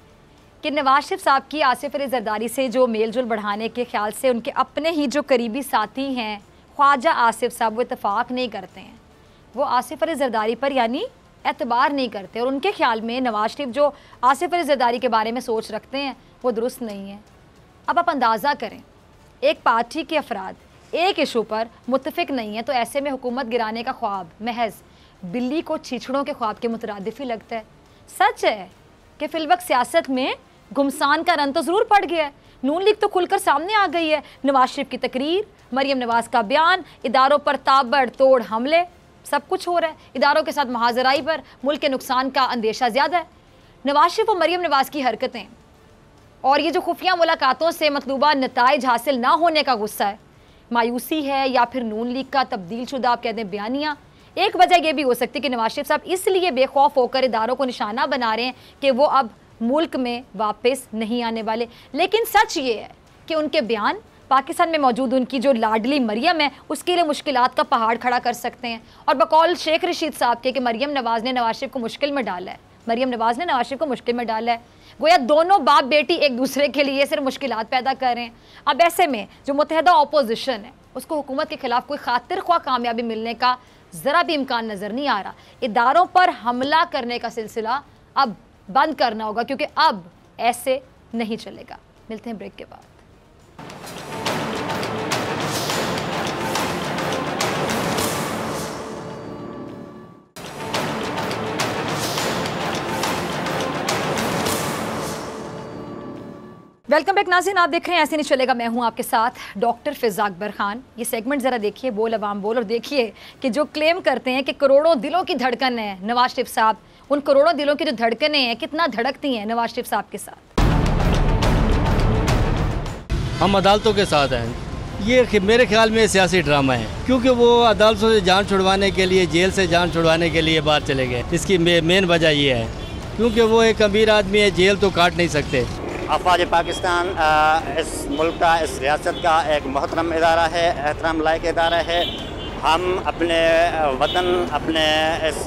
कि नवाज शरीफ साहब की आसिफ अली जरदारी से जो मेल जोल बढ़ाने के ख्याल से उनके अपने ही जो करीबी साथी हैं ख्वाजा आसिफ साहब, वो इत्तेफाक नहीं करते हैं, वो आसिफ अली जरदारी पर यानी एतबार नहीं करते। और उनके ख्याल में नवाज शरीफ जो आसिफ अली जरदारी के बारे में सोच रखते हैं वो दुरुस्त नहीं है। अब आप अंदाज़ा करें, एक पार्टी के अफराद एक इशू पर मुत्तफिक नहीं है, तो ऐसे में हुकूमत गिराने का ख्वाब महज बिल्ली को छीछड़ों के ख्वाब के मुतरादिफ ही लगता है। सच है कि फिलवक्त सियासत में घुमसान का रंग तो ज़रूर पड़ गया है। नून लीग तो खुलकर सामने आ गई है। नवाज शरीफ की तकरीर, मरियम नवाज़ का बयान, इदारों पर ताबड़तोड़ हमले, सब कुछ हो रहा है। इदारों के साथ महाजराई पर मुल्क के नुकसान का अंदेशा ज़्यादा है। नवाज शरीफ और मरियम नवाज़ की हरकतें और ये जो खुफिया मुलाकातों से मतलूबा नताइज हासिल ना होने का गुस्सा है, मायूसी है, या फिर नून लीग का तब्दील शुदा आप कहते हैं बयानिया। एक वजह यह भी हो सकती है कि नवाज शरीफ साहब इसलिए बेखौफ होकर इदारों को निशाना बना रहे हैं कि वो अब मुल्क में वापस नहीं आने वाले। लेकिन सच ये है कि उनके बयान पाकिस्तान में मौजूद उनकी जो लाडली मरियम है उसके लिए मुश्किलात का पहाड़ खड़ा कर सकते हैं। और बकौल शेख रशीद साहब के कि मरियम नवाज़ ने नवाज शरीफ को मुश्किल में डाला है, मरियम नवाज़ ने नवाज शरीफ को मुश्किल में डाला है, गोया दोनों बाप बेटी एक दूसरे के लिए सिर्फ मुश्किलात पैदा कर रहे हैं। अब ऐसे में जो मुत्तहदा अपोजिशन है उसको हुकूमत के खिलाफ कोई खातिर ख्वाह कामयाबी मिलने का ज़रा भी इम्कान नज़र नहीं आ रहा। इदारों पर हमला करने का सिलसिला अब बंद करना होगा, क्योंकि अब ऐसे नहीं चलेगा। मिलते हैं ब्रेक के बाद। वेलकम बैक नाज़रीन, आप देख रहे हैं ऐसे नहीं चलेगा, मैं हूं आपके साथ डॉक्टर फ़िज़ा अकबर खान। ये सेगमेंट ज़रा देखिए, बोल अवाम बोल, और देखिए कि जो क्लेम करते हैं कि करोड़ों दिलों की धड़कन है नवाज शरीफ साहब, उन करोड़ों दिलों की जो धड़कनें हैं कितना धड़कती हैं नवाज शरीफ साहब के साथ। हम अदालतों के साथ हैं। ये मेरे ख्याल में सियासी ड्रामा है, क्योंकि वो अदालतों से जान छुड़वाने के लिए, जेल से जान छुड़वाने के लिए बाहर चले गए। इसकी मेन वजह ये है क्योंकि वो एक अमीर आदमी है, जेल तो काट नहीं सकते। अफवाज पाकिस्तान इस मुल्क का, इस रियासत का एक मोहतरम इदारा है, एहतराम लायक इदारा है। हम अपने वतन, अपने इस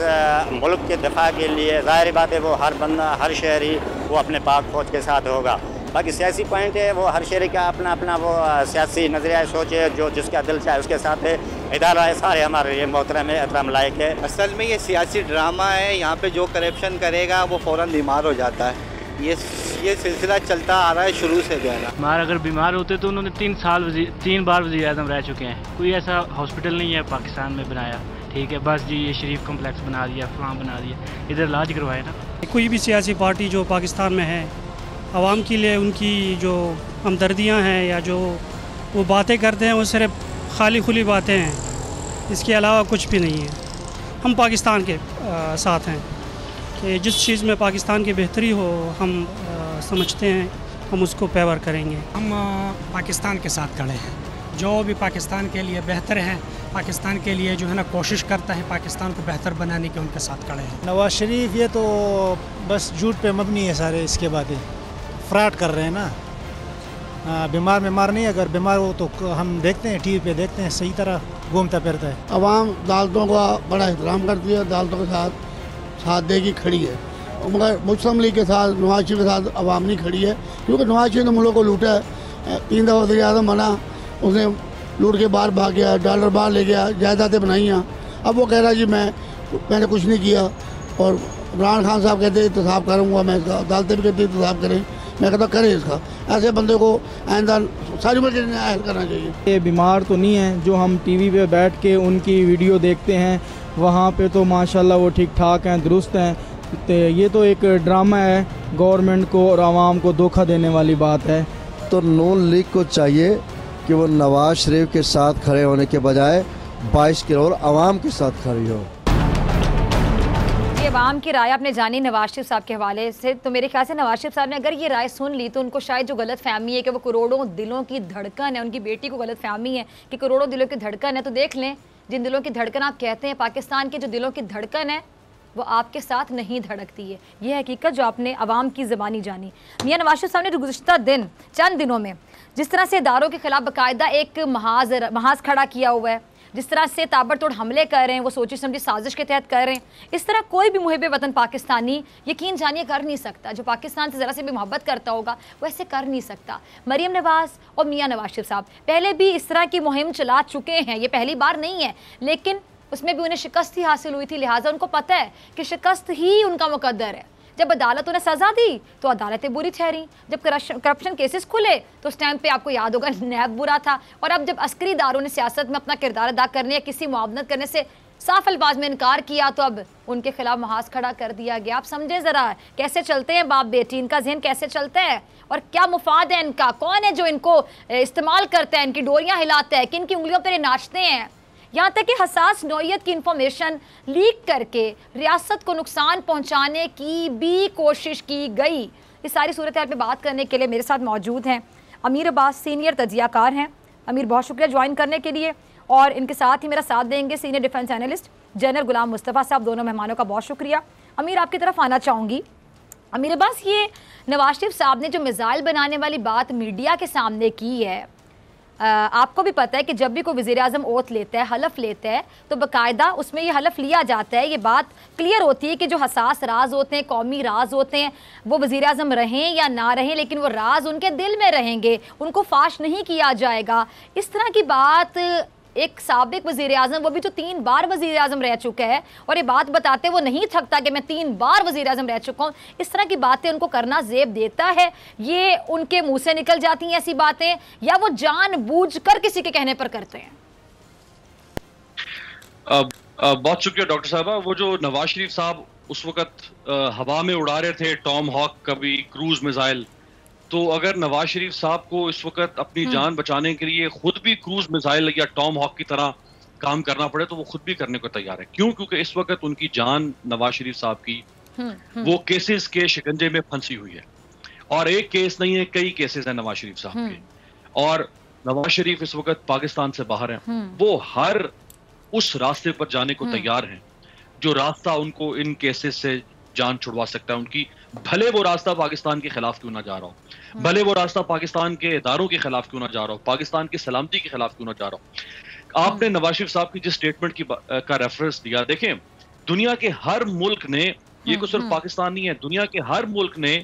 मुल्क के दिफा के लिए ज़ाहिर बात है वो हर बंदा, हर शहरी वो अपने पाक फौज के साथ होगा। बाकी सियासी पॉइंट है वो हर शहरी का अपना अपना वो सियासी नज़रिया सोच है, जो जिसका दिल चाहे उसके साथ है। इदारा है सारे हमारे ये मोहतरम है, एहतराम लायक है। असल में ये सियासी ड्रामा है। यहाँ पे जो करप्शन करेगा वो फ़ौरन बीमार हो जाता है। ये सिलसिला चलता आ रहा है शुरू से जो है ना। हमारे अगर बीमार होते तो उन्होंने 3 बार वज़ीर-ए-आज़म रह चुके हैं। कोई ऐसा हॉस्पिटल नहीं है पाकिस्तान में बनाया, ठीक है, बस जी ये शरीफ कम्प्लेक्स बना दिया, फलां बना दिया, इधर इलाज करवाए ना। कोई भी सियासी पार्टी जो पाकिस्तान में है, आवाम के लिए उनकी जो हमदर्दियाँ हैं या जो वो बातें करते हैं वो सिर्फ खाली खुली बातें हैं, इसके अलावा कुछ भी नहीं है। हम पाकिस्तान के साथ हैं कि जिस चीज़ में पाकिस्तान की बेहतरी हो हम समझते हैं हम उसको फेवर करेंगे। हम पाकिस्तान के साथ खड़े हैं, जो भी पाकिस्तान के लिए बेहतर है, पाकिस्तान के लिए जो है ना कोशिश करता है पाकिस्तान को बेहतर बनाने के, उनके साथ खड़े हैं। नवाज शरीफ ये तो बस झूठ पे मबनी है सारे, इसके बातें फ्रॉड कर रहे हैं ना। बीमार नहीं, अगर बीमार हो तो हम देखते हैं टीवी पे, देखते हैं सही तरह घूमता फिरता है। अवाम अदालतों का बड़ा एहतराम करती है, अदालतों के साथ देगी खड़ी है, मगर मुस्लिम लीग के साथ नवाज शरीफ के साथ अवाम नहीं खड़ी है, क्योंकि नवाज शरीफ ने मुल्क को लूटा है। 3 दफ़ा वज़ीर आज़म बना, उसने लूट के बाहर भाग गया, डॉलर बाहर ले गया, जायदादें बनाई हैं। अब वो कह रहा है जी मैंने कुछ नहीं किया, और इमरान खान साहब कहते इंतसाब करूँगा मैं इसका, अदालतें भी कहती इंतसाब करें, मैं कहता करें इसका। ऐसे बंदे को आइंदा सारी उम्र के लिए न्याय करना चाहिए। ये बीमार तो नहीं है, जो हम टीवी पे बैठ के उनकी वीडियो देखते हैं वहाँ पे तो माशाल्लाह वो ठीक ठाक हैं, दुरुस्त हैं। तो ये तो एक ड्रामा है, गवर्नमेंट को और आवाम को धोखा देने वाली बात है। तो नून लीग को चाहिए कि वो नवाज शरीफ के साथ खड़े होने के बजाय 22 करोड़ आवाम के साथ खड़ी हो। ये आवाम की राय आपने जानी नवाज शरीफ साहब के हवाले से, तो मेरे ख्याल से नवाज शरीफ साहब ने अगर ये राय सुन ली तो उनको शायद जो गलत फहमी है कि वो करोड़ों दिलों की धड़कन है, उनकी बेटी को गलत फहमी है कि करोड़ों दिलों की धड़कन है, तो देख लें जिन दिलों की धड़कन आप कहते हैं, पाकिस्तान की जो दिलों की धड़कन है वो आपके साथ नहीं धड़कती है। ये हकीकत जो आपने अवाम की ज़बानी जानी। मियां नवाज शरीफ साहब ने गुज़िश्ता चंद दिनों में जिस तरह से इदारों के खिलाफ बाकायदा एक महाज खड़ा किया हुआ है, जिस तरह से ताबड़तोड़ हमले कर रहे हैं, वो सोची समझी साजिश के तहत कर रहे हैं, इस तरह कोई भी मुहिब वतन पाकिस्तानी यकीन जानिए कर नहीं सकता। जो पाकिस्तान से ज़रा से भी मोहब्बत करता होगा वो ऐसे कर नहीं सकता। मरीम नवाज़ और मियां नवाज शरीफ साहब पहले भी इस तरह की मुहिम चला चुके हैं, ये पहली बार नहीं है, लेकिन उसमें भी उन्हें शिकस्त ही हासिल हुई थी, लिहाजा उनको पता है कि शिकस्त ही उनका मुकद्दर है। जब अदालत उन्हें सज़ा दी तो अदालतें बुरी ठहरी, जब करप्शन केसेस खुले तो उस टाइम पे आपको याद होगा नैब बुरा था, और अब जब अस्करी इदारों ने सियासत में अपना किरदार अदा करने या किसी मुआवनत करने से साफ अल्फाज में इनकार किया तो अब उनके खिलाफ महाज खड़ा कर दिया गया। आप समझें ज़रा कैसे चलते हैं बाप बेटी, इनका जहन कैसे चलता है और क्या मुफाद है इनका, कौन है जो इनको इस्तेमाल करता है, इनकी डोरियाँ हिलाता है, किन की उंगलियों पर नाचते हैं। यहाँ तक कि हसास नौयत की इंफॉर्मेशन लीक करके रियासत को नुकसान पहुँचाने की भी कोशिश की गई। इस सारी सूरत हाल पे बात करने के लिए मेरे साथ मौजूद हैं अमीर अब्बास, सीनियर तजियाकार हैं। अमीर बहुत शुक्रिया ज्वाइन करने के लिए, और इनके साथ ही मेरा साथ देंगे सीनियर डिफेंस एनालिस्ट जनरल गुलाम मुस्तफ़ा साहब। दोनों मेहमानों का बहुत शुक्रिया। अमीर आपकी तरफ आना चाहूँगी। अमीर अब्बास, ये नवाज शरीफ साहब ने जो मिसाइल बनाने वाली बात मीडिया के सामने की है, आपको भी पता है कि जब भी कोई वज़ीर आज़म ओथ लेता है, हलफ लेता है, तो बाकायदा उसमें ये हलफ लिया जाता है, ये बात क्लियर होती है कि जो हसास राज होते हैं, कौमी राज होते हैं, वो वज़ीर आज़म रहें या ना रहें, लेकिन वो राज उनके दिल में रहेंगे, उनको फाश नहीं किया जाएगा। इस तरह की बात एक साबिक वज़ीर आज़म, वो भी जो 3 बार वज़ीर आज़म रह चुका है, और ये बात बताते वो नहीं थकता कि मैं 3 बार वज़ीर आज़म रह चुका हूँ, इस तरह की बातें उनको करना ज़ेब देता है? ये उनके मुंह से निकल जाती हैं ऐसी बातें, या वो जानबूझकर किसी के कहने पर करते हैं? बहुत शुक्रिया डॉक्टर साहबा। वो जो नवाज शरीफ साहब उस वक़्त हवा में उड़ा रहे थे टॉम हॉक, कभी क्रूज मिसाइल, तो अगर नवाज शरीफ साहब को इस वक्त अपनी जान बचाने के लिए खुद भी क्रूज मिसाइल या टॉम हॉक की तरह काम करना पड़े तो वो खुद भी करने को तैयार है। क्यों? क्योंकि इस वक्त उनकी जान नवाज शरीफ साहब की वो केसेस के शिकंजे में फंसी हुई है, और एक केस नहीं है, कई केसेस हैं नवाज शरीफ साहब के, और नवाज शरीफ इस वक्त पाकिस्तान से बाहर हैं। वो हर उस रास्ते पर जाने को तैयार हैं जो रास्ता उनको इन केसेस से जान छुड़वा सकता है उनकी, भले वो रास्ता पाकिस्तान के खिलाफ क्यों ना जा रहा हो, भले वो रास्ता पाकिस्तान के इदारों के खिलाफ क्यों ना जा रहा हो, पाकिस्तान की सलामती के खिलाफ क्यों ना जा रहा हो। आपने नवाज शरीफ साहब की जिस स्टेटमेंट का रेफरेंस दिया, देखें दुनिया के हर मुल्क ने, ये को सिर्फ पाकिस्तान नहीं है, दुनिया के हर मुल्क ने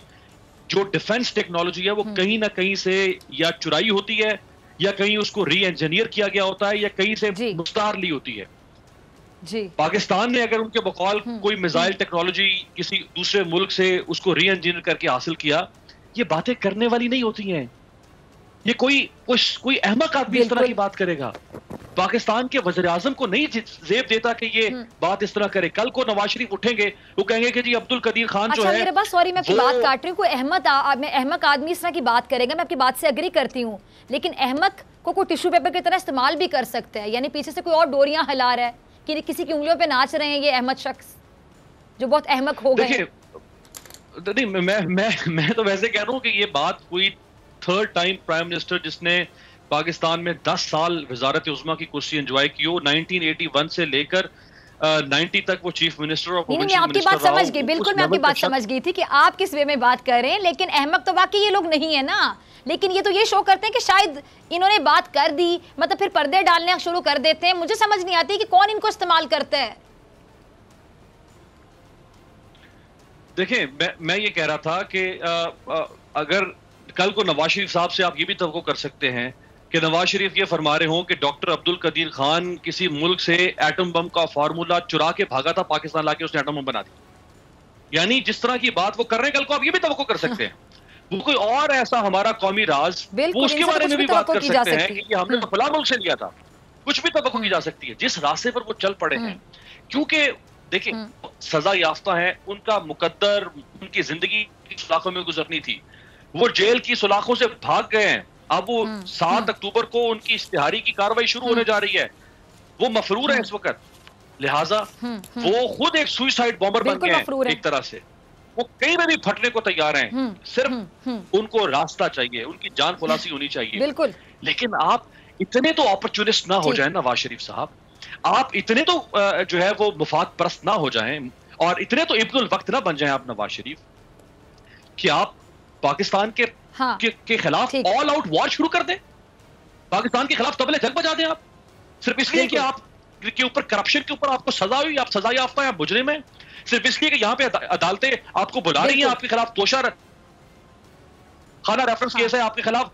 जो डिफेंस टेक्नोलॉजी है वो कहीं ना कहीं से या चुराई होती है, या कहीं उसको री इंजीनियर किया गया होता है, या कहीं से मुख्तार ली होती है। जी। पाकिस्तान ने अगर उनके बकौल कोई मिसाइल टेक्नोलॉजी किसी दूसरे मुल्क से उसको री इंजीनियर करके हासिल किया, ये बातें करने वाली नहीं होती हैं। ये कोई अहमक आदमी इस तरह की बात करेगा। पाकिस्तान के वज़ीर आज़म को नहीं जेब देता कि ये बात इस तरह करे। कल को नवाज शरीफ उठेंगे, वो कहेंगे कि जी अब्दुल कदीर खान जो है, मेरे पास, सॉरी मैं आपकी बात काट रही हूँ, कोई अहमक आदमी इस तरह की बात करेगा, मैं आपकी बात से अग्री करती हूँ, लेकिन अहमक को कोई टिश्यू पेपर की तरह इस्तेमाल भी कर सकता है। यानी पीछे से कोई और डोरियां हिला रहा है कि किसी की उंगलियों पे नाच रहे हैं ये अहमद शख्स जो बहुत अहमक हो गए। नहीं, मैं तो वैसे कह रहा हूँ कि ये बात कोई थर्ड टाइम प्राइम मिनिस्टर जिसने पाकिस्तान में 10 साल वजारत उज़्मा की कुर्सी एंजॉय की हो, 1981 से लेकर 90 तक वो चीफ मिनिस्टर और नहीं, मैं आपकी बात समझ गई, बिल्कुल मैं आपकी बात समझ गई थी कि आप किस वे में बात कर रहे हैं, लेकिन अहमक तो वाकई ये लोग नहीं है ना। लेकिन ये तो ये शो करते हैं कि शायद इन्होंने बात कर दी, मतलब फिर पर्दे डालने शुरू कर देते हैं। मुझे समझ नहीं आती कि कौन इनको इस्तेमाल करता है। देखिए, मैं ये कह रहा था कि अगर कल को नवाज शरीफ साहब से आप ये भी तवक्को कर सकते हैं कि नवाज शरीफ ये फरमा रहे हों कि डॉक्टर अब्दुल कदीर खान किसी मुल्क से एटम बम का फार्मूला चुरा के भागा था, पाकिस्तान लाके उसने एटम बम बना दिया। यानी जिस तरह की बात वो कर रहे हैं, कल को आप ये भी तवक्को कर सकते हैं वो कोई और ऐसा हमारा कौमी राज, वो उसके बारे में भी बात कर सकते हैं कि ये हमने फलां मुल्क से लिया था। कुछ भी तवक्को की जा सकती है जिस रास्ते पर वो चल पड़े हैं। क्योंकि देखिए, सजा याफ्ता है, उनका मुकद्दर, उनकी जिंदगी की सुलाखों में गुजरनी थी, वो जेल की सुलाखों से भाग गए हैं। अब वो 7 अक्टूबर को उनकी इश्तिहारी की कार्रवाई शुरू होने जा रही है, वो मफरूर है इस वक्त, लिहाजा वो खुद एक सुइसाइड बॉम्बर बन गए हैं एक तरह से। वो कहीं में भी फटने को तैयार हैं, सिर्फ उनको रास्ता चाहिए, उनकी जान खुलासी होनी चाहिए। बिल्कुल। लेकिन आप इतने तो अपॉर्चुनिस्ट ना हो जाए नवाज शरीफ साहब, आप इतने तो जो है वो मुफाद परस्त ना हो जाएं, और इतने तो इब्नुल वक्त ना बन जाएं आप नवाज शरीफ कि आप पाकिस्तान के खिलाफ ऑल आउट वॉर शुरू कर दें, पाकिस्तान के खिलाफ तबले जंग बजा दें आप, सिर्फ इसलिए कि आप के ऊपर करप्शन के ऊपर आपको सजा हुई, आप सजा याफ्ता हैं, मुजरिम हैं, सिर्फ इसलिए कि यहाँ पे अदालतें आपको बुला रही हैं, आपके खिलाफ तोशा खाना रेफरेंस केस है, आपके खिलाफ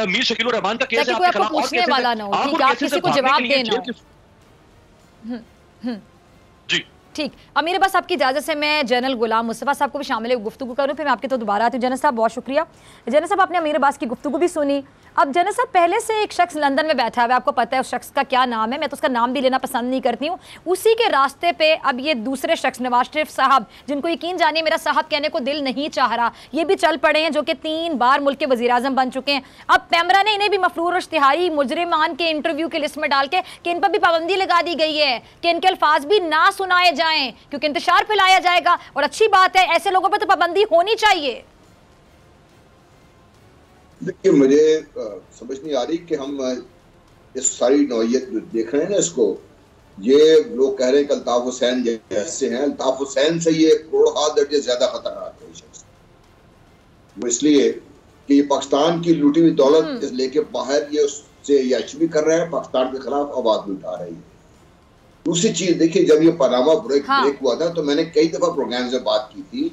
मीर शकील रहमान का केस है, आपके खिलाफ और केस है, आप किसी को जवाब देना। जी ठीक। अब मेरे पास आपकी इजाज़त से मैं जनरल गुलाम मुस्तफ़ा साहब को भी शामिल गुफ्तगू करूँ, फिर मैं आपके तो दोबारा आती हूँ। जनरल साहब बहुत शुक्रिया। जनरल साहब, आपने अमीर अब्बास की गुफ्तगू भी सुनी। अब जनरल साहब, पहले से एक शख्स लंदन में बैठा हुआ है, आपको पता है उस शख्स का क्या नाम है, मैं तो उसका नाम भी लेना पसंद नहीं करती हूँ। उसी के रास्ते पे अब ये दूसरे शख्स नवाज शरीफ साहब, जिनको यकीन जानिए मेरा साहब कहने को दिल नहीं चाह रहा, ये भी चल पड़े हैं, जो कि 3 बार मुल्क के वज़ीर-ए-आज़म बन चुके हैं। अब पैमरा ने इन्हें भी मफरूर और इश्तिहारी मुजरिमान के इंटरव्यू की लिस्ट में डाल के कि इन पर भी पाबंदी लगा दी गई है कि इनके अल्फाज भी ना सुनाए जाएं, क्योंकि इंतशार फैलाया जाएगा। और अच्छी बात है, ऐसे लोगों पर तो पाबंदी होनी चाहिए। देखिए, मुझे समझ नहीं आ रही कि हम इस सारी नौइयत देख रहे हैं ना, इसको ये लोग कह रहे हैं कि अल्ताफ हुसैन जैसे हैं, अल्ताफ हुसैन से ये करोड़ दर्जे ज्यादा खतरनाक है शख्स। वो इसलिए कि ये पाकिस्तान की लूटी हुई दौलत लेके बाहर ये उससे याश भी कर रहा है, पाकिस्तान के खिलाफ आवाज भी उठा रही है। दूसरी चीज देखिए, जब ये पनामा ब्रेक हुआ था तो मैंने कई दफा प्रोग्राम से बात की थी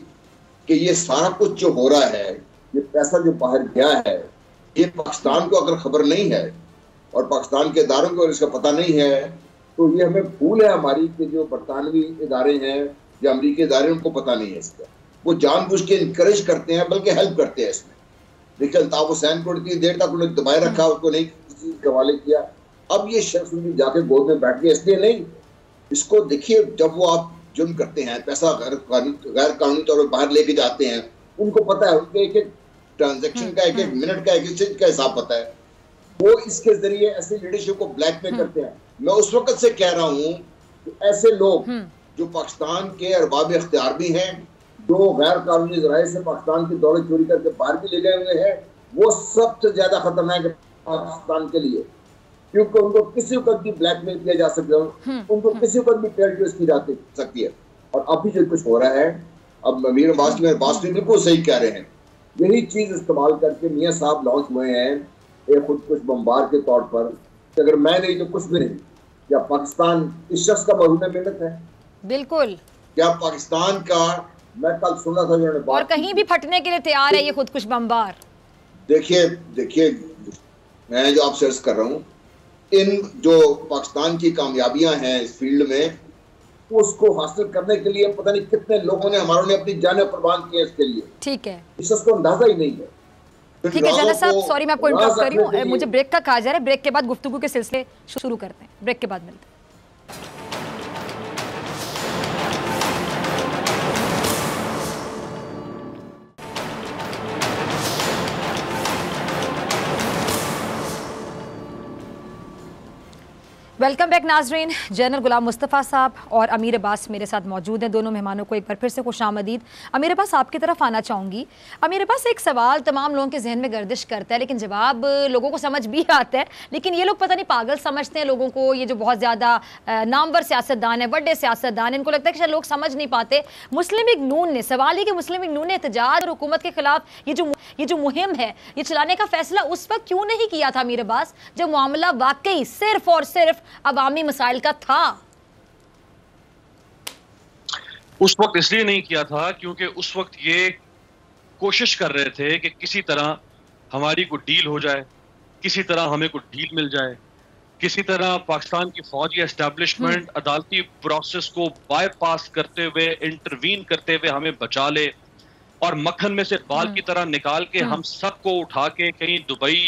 कि ये सारा कुछ जो हो रहा है, ये पैसा जो बाहर गया है, ये पाकिस्तान को अगर खबर नहीं है और पाकिस्तान के इदारों को इसका पता नहीं है, तो ये हमें भूल है हमारी कि जो बरतानवी इदारे हैं या अमरीकी इदारे, उनको पता नहीं है इसका। वो जानबूझ के इनकरेज करते हैं, बल्कि हेल्प करते हैं इसमें। देखिए, अल्ताफ हुसैन को इतनी देर तक उन्होंने दबाए रखा, उसको नहीं किसी के हवाले किया। अब ये शख्स उनकी जाके गोद में बैठ गया, इसलिए नहीं। इसको देखिए, जब वो आप जुर्म करते हैं, पैसा गैर कानूनी तौर पर बाहर लेके जाते हैं, उनको पता है, उनके एक एक ट्रांजैक्शन का, एक एक मिनट का, एक एक चीज का हिसाब पता है। वो इसके जरिए ऐसे लीडरशिप को ब्लैकमेल करते हैं। मैं उस वक्त से कह रहा हूँ कि ऐसे लोग जो पाकिस्तान के अरबाब इख्तियार भी हैं, जो गैर कानूनी जराए से पाकिस्तान की दौलत चोरी करके बाहर भी ले गए हुए हैं, वो सबसे ज्यादा खतरनाक है पाकिस्तान के लिए, क्योंकि उनको किसी वक्त भी ब्लैकमेल किया जा सकता है, उनको किसी वक्त भी टेल ट्यूस की जा सकती है। और अभी जो कुछ हो रहा है, अब अमीर अब्बास बिल्कुल सही कह रहे हैं, यही चीज इस्तेमाल करके मियां साहब लॉन्च हुए हैं एक खुदकुश बमबार के तौर पर कि अगर मैं नहीं तो कुछ भी नहीं। क्या पाकिस्तान इस शख्स का मजहूम मिन्नत है? बिल्कुल। क्या पाकिस्तान का, मैं कल सुना था उन्होंने और कहीं भी फटने के लिए तैयार है ये खुदकुश बमबार। देखिए मैं जो आपसे अर्ज कर रहा हूँ, इन जो पाकिस्तान की कामयाबियां हैं इस फील्ड में, उसको हासिल करने के लिए पता नहीं कितने लोगों ने, हमारों ने अपनी जानें कुर्बान की इसके लिए। ठीक है, इसको अंदाजा ही नहीं है। ठीक है जनरल साहब, सॉरी मैं आपको इंटरप्ट कर रही हूँ, मुझे ब्रेक का कहा जा रहा है। ब्रेक के बाद गुफ्तगू के सिलसिले शुरू करते हैं, ब्रेक के बाद मिलते हैं। वेलकम बैक नाजरीन। जनरल गुलाम मुस्तफ़ा साहब और अमीर अब्बास मेरे साथ मौजूद हैं। दोनों मेहमानों को एक बार फिर से खुशामदीद। अमीर अब्बास, आपकी तरफ आना चाहूँगी। अमीर अब्बास, एक सवाल तमाम लोगों के जहन में गर्दिश करता है, लेकिन जवाब लोगों को समझ भी आता है, लेकिन ये लोग पता नहीं पागल समझते हैं लोगों को। ये जो बहुत ज़्यादा नामवर सियासतदान है, बड़े सियासतदान है, इनको लगता है कि शायद लोग समझ नहीं पाते। मुस्लिम लीग नून ने, सवाल है कि मुस्लिम लीग नून ने एहतजाज और हुकूमत के खिलाफ ये जो मुहिम है, ये चलाने का फैसला उस वक्त क्यों नहीं किया था अमीर अब्बास, जब मामला वाकई सिर्फ और सिर्फ अवामी मसाइल का था? उस वक्त इसलिए नहीं किया था क्योंकि उस वक्त ये कोशिश कर रहे थे कि किसी तरह हमारी कोई डील हो जाए, किसी तरह हमें कोई डील मिल जाए, किसी तरह पाकिस्तान की फौजी एस्टेब्लिशमेंट अदालती प्रोसेस को बाईपास करते हुए, इंटरवीन करते हुए हमें बचा ले और मक्खन में से बाल की तरह निकाल के हम सबको उठा के कहीं दुबई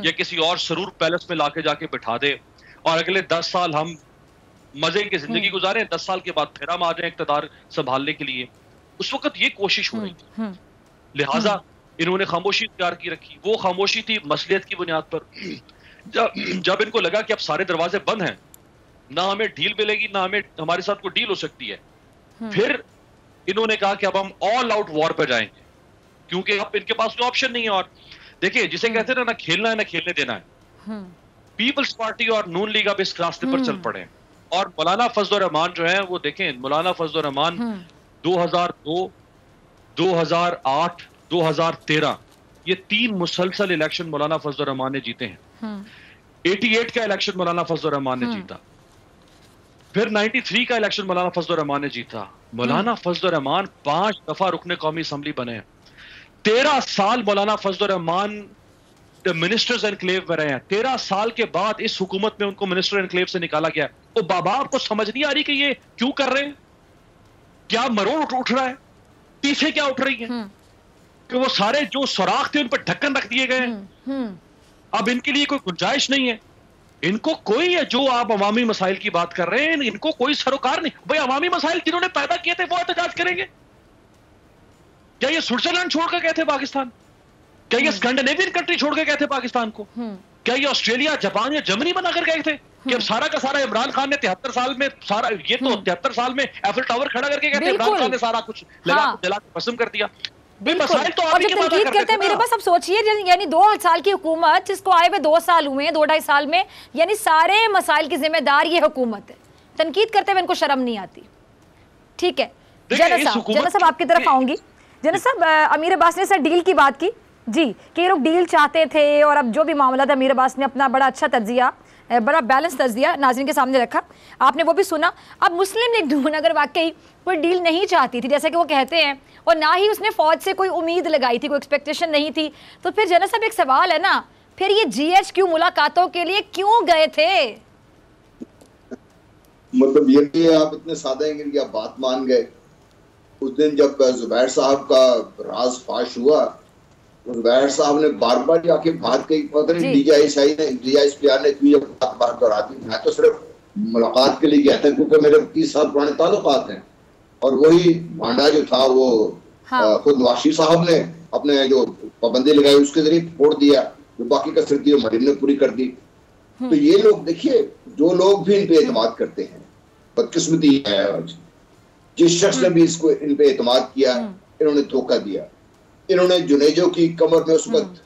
या किसी और सरूर पैलेस में लाके जाके बिठा दे और अगले 10 साल हम मजे की जिंदगी गुजारें। 10 साल के बाद फिर हम आ जाएं इक़्तिदार संभालने के लिए। उस वक्त ये कोशिश हो रही थी, लिहाजा इन्होंने खामोशी इख्तियार की रखी। वो खामोशी थी मसलियत की बुनियाद पर। जब इनको लगा कि अब सारे दरवाजे बंद हैं, ना हमें डील मिलेगी, ना हमें हमारे साथ कोई डील हो सकती है, फिर इन्होंने कहा कि अब हम ऑल आउट वॉर पर जाएंगे, क्योंकि अब इनके पास कोई ऑप्शन नहीं है। और देखिए, जिसे कहते हैं ना खेलना है ना खेलने देना है, पीपल्स पार्टी और नून लीग अब इस रास्ते पर चल पड़े। और मौलाना फजलुर रहमान जो है, वो देखें, मौलाना फजलुर रहमान 2002, 2008, 2013 ये 3 मुसलसल इलेक्शन मौलाना फजलुर रहमान ने जीते हैं। 88 का इलेक्शन मौलाना फजलुर रहमान ने जीता, फिर 93 का इलेक्शन मौलाना फजलुर रहमान ने जीता। मौलाना फजलुर रहमान 5 दफा रुकने कौमी असम्बली बने हैं। 13 साल मौलाना फजलुर रहमान मिनिस्टर्स एनक्लेव में रहे हैं। 13 साल के बाद इस हुकूमत में उनको मिनिस्टर एनक्लेव से निकाला गया। तो बाबा, आपको समझ नहीं आ रही कि ये क्यों कर रहे हैं? क्या मरोड़ उठ रहा है? पीछे क्या उठ रही है कि वो सारे जो सुराख थे उन पर ढक्कन रख दिए गए हैं। अब इनके लिए कोई गुंजाइश नहीं है। इनको कोई है, जो आप अवामी मसाइल की बात कर रहे हैं, इनको कोई सरोकार नहीं। भाई, अवामी मसाइल जिन्होंने पैदा किए थे वो एहतजाज करेंगे? क्या ये स्विट्जरलैंड छोड़ कर गए थे पाकिस्तान? क्या ये स्कैंडिनेवियन कंट्री छोड़ के गए थे पाकिस्तान को? क्या ये ऑस्ट्रेलिया, जापान या जर्मनी बनाकर गए थे कि अब सारा का सारा इमरान खान ने 73 साल में सारा, ये तो 73 साल में एफिल टावर खड़ा करके गए थे। इमरान खान ने सारा कुछ लगा जला के भस्म कर दिया। मसाइल तो आप ही के बात करते हैं मेरे पास। अब सोचिए, यानी 2 साल की हुकूमत, जिसको आए हुए 2 साल हुए हैं, 2-2.5 साल में, यानी सारे मसाइल की जिम्मेदार ये हुकूमत है। तनकीद करते हुए इनको शर्म नहीं आती। ठीक है, जनरल साहब आपकी तरफ आऊंगी। जनरल साहब, अमीर अब्बास ने सर डील की बात की जी, कि ये लोग डील चाहते थे, और अब जो भी मामला था अमीर अब्बास ने अपना बड़ा अच्छा तज्जिया, बड़ा बैलेंस तज्जिया नाज़रीन के सामने रखा, आपने वो भी सुना। अब मुस्लिम लीग नून अगर वाकई कोई डील नहीं चाहती थी, जैसे कि वो कहते हैं, और ना ही उसने फौज से कोई उम्मीद लगाई थी, कोई एक्सपेक्टेशन नहीं थी, तो फिर जनरल साहब एक सवाल है ना, फिर ये GHQ मुलाकातों के लिए क्यों गए थे? मतलब ये कि आप इतने सादे हैं कि आप बात मान गए। उस दिन जब जुबैर साहब का राज फाश हुआ, जुबैर साहब ने बार बार जाके बात कही, पता नहीं DISPR ने क्यों बात दोहरा दी। मैं तो सिर्फ मुलाकात के लिए गया था, क्योंकि मेरे 30 साल पुराने ताल्लुकात हैं। और वही भांडा जो था वो खुद नवाज साहब ने अपने जो पाबंदी लगाई उसके जरिए फोड़ दिया, जो बाकी कसरत थी मरीम ने पूरी कर दी। तो ये लोग देखिए, जो लोग भी इन पे एतमाद करते हैं, बदकिस्मती है आज, जिस शख्स ने भी इसको इन पे एतमाद किया, इन्होंने धोखा दिया। इन्होंने जुनेजो की कमर में उस वक्त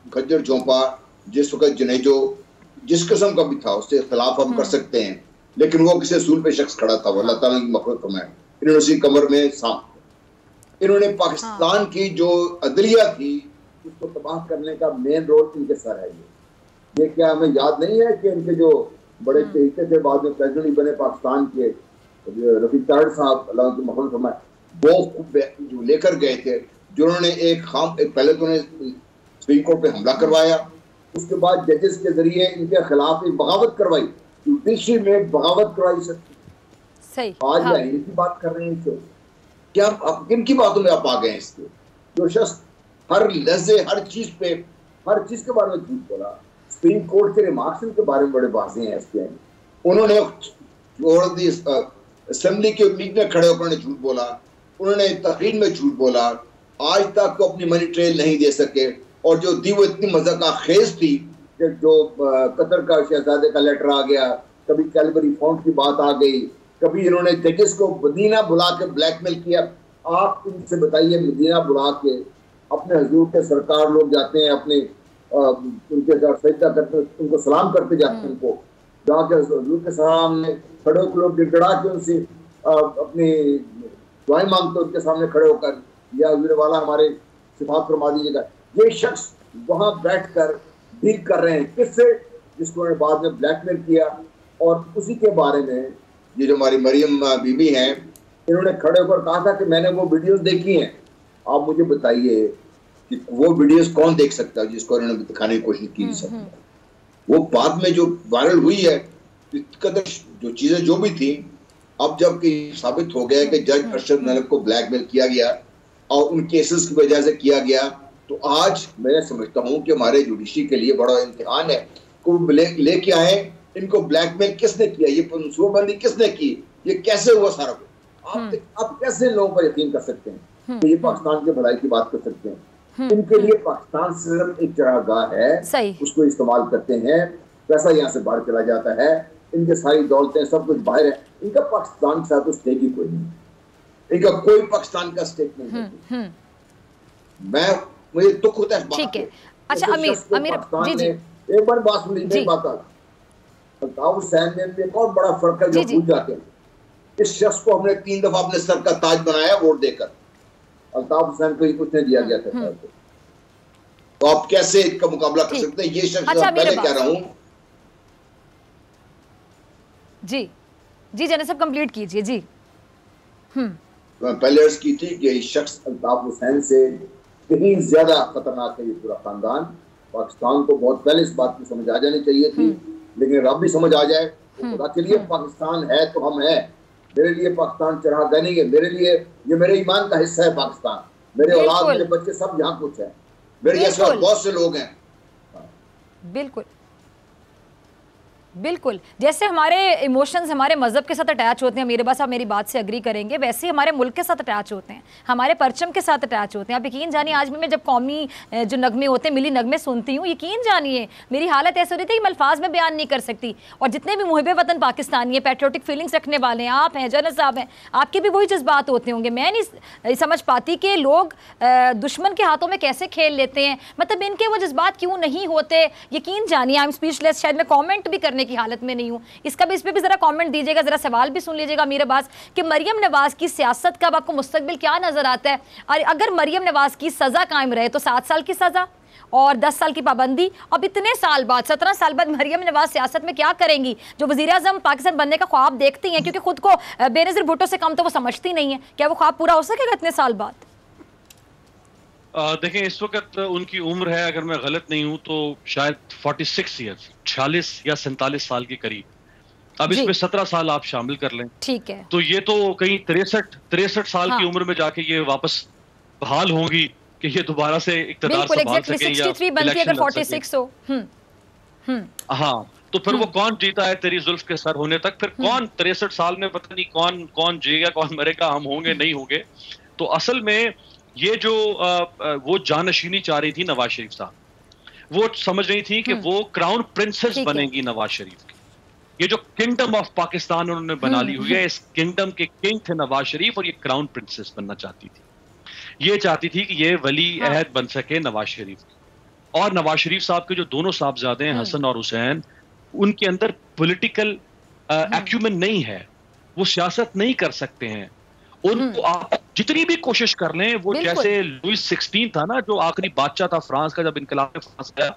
खज्जर झोंपा, जिस वक्त जुनेजो जिस किस्म का भी था उससे खिलाफ हम कर सकते हैं, लेकिन वो किसी असूल पे शख्स खड़ा था, वो अल्लाह ताला की मखलूक है। इन्होंने उसी कमर में सांप, इन्होंने पाकिस्तान की जो अदलिया थी उसको तबाह करने का मेन रोल इनके सर है। ये क्या हमें याद नहीं है कि इनके जो बड़े चहेते थे, बाद में प्रेसिडेंट बने पाकिस्तान के, रफीक तारड़ साहब अल्लाह की मखलूक है, वो जो लेकर गए थे, जिन्होंने पहले तो उन्हें सुप्रीम कोर्ट पे हमला करवाया, उसके बाद जजेस के जरिए इनके खिलाफ एक बगावत करवाई, जुडिशरी में बगावत करवाई। सही आज इनकी बात कर रहे हैं, क्या आप किन की बातों में आप आ गए? इसके जो शख्स हर लहजे, हर चीज के बारे में झूठ बोला, सुप्रीम कोर्ट के रिमार्क्स के बारे में बड़े वाज़ेह हैं इसके। उन्होंने असेंबली के मीटिंग में खड़े होकर झूठ बोला, उन्होंने तकरीर में झूठ बोला, आज तक को अपनी मनी ट्रेल नहीं दे सके। और जो दी वो इतनी मजाक खेज थी कि जो कतर का शहजादे का लेटर आ गया, कभी कैलवरी फाउंड की बात आ गई, कभी इन्होंने जजेस को मदीना बुला के ब्लैकमेल किया। आप इनसे बताइए, मदीना बुला के अपने हुजूर के सरकार लोग जाते हैं, अपने उनके साथ सजदा करते, उनको सलाम करते जाते हैं, उनको जाके हुजूर के सामने खड़े होकर लोग गिड़गड़ा के उनसे अपनी दुआएं मांगते, उनके सामने खड़े होकर, या हुजूर वाला हमारे सिफात फरमा दीजिएगा। ये शख्स वहां बैठकर डील कर रहे हैं किससे, जिसको उन्होंने बाद में ब्लैकमेल किया। और उसी के बारे में ये जो हमारी मरियम बीबी हैं, इन्होंने खड़े होकर कहा था कि मैंने वो वीडियोस देखी हैं। आप मुझे बताइए कि वो वीडियोस कौन देख सकता है जिसको इन्होंने दिखाने की कोशिश की सब। वो बाद में जो वायरल हुई है, कदर जो चीजें जो भी थी, अब जब कि साबित हो गया कि जज अरशद मलिक को ब्लैकमेल किया गया और उन केसेस की वजह से किया गया, तो आज मैं समझता हूँ कि हमारे जुडिशरी के लिए बड़ा इम्तिहान है को लेके आए। इनको ब्लैकमेल किसने किया, ये मनसूबाबंदी किसने की, ये कैसे हुआ सारा कुछ। आप कैसे लोगों पर यकीन कर सकते हैं कि ये पाकिस्तान की भलाई की बात कर सकते हैं। इनके लिए पाकिस्तान सिर्फ एक चरागाह है, उसको इस्तेमाल करते हैं, पैसा यहाँ से बाहर चला जाता है, इनके सारी दौलतें सब कुछ बाहर है। इनका पाकिस्तान के साथ तो स्टेक ही कोई नहीं, इनका कोई पाकिस्तान का स्टेक नहीं है। मुझे दुख होता है। ठीक है, अच्छा अमीर जी जी एक बार बात सुन लीजिए। बात अल्ताफ हुसैन में एक और बड़ा फर्क है जो भूल जाते हैं। इस शख्स को हमने 3 दफा अपने सर का ताज बनाया वोट देकर। अल्ताफ हुसैन को ही कुछ नहीं दिया गया था। तो आप कैसे इसका मुकाबला कर सकते हैं? ये शख्स पहले कह रहा हूँ। जी जी जनाब साहब कंप्लीट कीजिए। जी पहले अर्ज की थी कि इस शख्स अल्ताफ हुसैन से कहीं ज्यादा खतरनाक है ये पूरा खानदान। पाकिस्तान को बहुत पहले इस बात की समझ आ जानी चाहिए थी, लेकिन रब भी समझ आ जाए तो खुदा के लिए पाकिस्तान है तो हम हैं। मेरे लिए पाकिस्तान चरागाह नहीं है, मेरे लिए ये मेरे ईमान का हिस्सा है पाकिस्तान। मेरे औलाद, मेरे बच्चे सब यहाँ कुछ है, मेरे जैसे बहुत से लोग हैं। बिल्कुल बिल्कुल, जैसे हमारे इमोशंस हमारे मज़हब के साथ अटैच होते हैं, मेरे पास आप मेरी बात से एग्री करेंगे, वैसे ही हमारे मुल्क के साथ अटैच होते हैं, हमारे परचम के साथ अटैच होते हैं। आप यकीन जानिए, आज भी मैं जब कौमी जो नगमे होते हैं, मिली नगमे सुनती हूँ, यकीन जानिए मेरी हालत ऐसी होती है कि मैं अल्फाज में बयान नहीं कर सकती। और जितने भी मुहिब वतन पाकिस्तानी है, पैट्रियोटिक फीलिंग्स रखने वाले हैं, आप हैं, जनरल साहब हैं, आपके भी वही जज्बात होते होंगे। मैं नहीं समझ पाती कि लोग दुश्मन के हाथों में कैसे खेल लेते हैं, मतलब इनके वो जज्बात क्यों नहीं होते। यकीन जानिए, आई एम स्पीचलेस, शायद मैं कॉमेंट भी करने की हालत में नहीं हूँ। इसका भी, इस पे भी जरा कमेंट दीजिएगा, जरा सवाल भी सुन लीजिएगा मेरे पास कि मरियम नवाज की सियासत का आपको मुस्तकबिल क्या नजर आता है। और अगर मरियम नवाज की सजा कायम रहे तो 7 साल की सजा और 10 साल की पाबंदी। अब इतने साल बाद, 17 साल बाद मरियम नवाज सियासत में क्या करेंगी, जो वज़ीर-ए-आज़म पाकिस्तान बनने का ख्वाब देखती हैं, क्योंकि खुद को बेनज़ीर भुट्टो से कम तो वो समझती नहीं है, क्या वो ख्वाब पूरा हो सकेगा इतने साल बाद? देखें, इस वक्त उनकी उम्र है, अगर मैं गलत नहीं हूं तो शायद 46 ईयर्स, 46 या 47 साल के करीब। अब इसमें 17 साल आप शामिल कर लें, ठीक है, तो ये तो कहीं 63 साल की उम्र में जाके ये वापस बहाल होंगी कि ये दोबारा से इक़्तिदार संभाल सकें या इलेक्शन लड़ सकें। हाँ, तो फिर वो कौन जीता है तेरी जुल्फ के सर होने तक, फिर कौन 63 साल में पता नहीं कौन जिएगा कौन मरेगा, हम होंगे नहीं होंगे। तो असल में ये जो वो जानशीनी चाह रही थी नवाज शरीफ साहब, वो समझ रही थी कि वो क्राउन प्रिंसेस बनेंगी नवाज शरीफ की। ये जो किंगडम ऑफ पाकिस्तान उन्होंने बना ली हुई है, इस किंगडम के किंग थे नवाज शरीफ और ये क्राउन प्रिंसेस बनना चाहती थी। ये चाहती थी कि ये वली अहद बन सके नवाज शरीफ की। और नवाज शरीफ साहब के जो दोनों साहबजादे हैं हसन और हुसैन, उनके अंदर पॉलिटिकल एक्यूमेन नहीं है, वो सियासत नहीं कर सकते हैं। उनको आप जितनी भी कोशिश कर लें, वो जैसे लुइस 16 था ना, जो आखिरी बादशाह था फ्रांस का, जब इनकलाब में फ्रांस आया,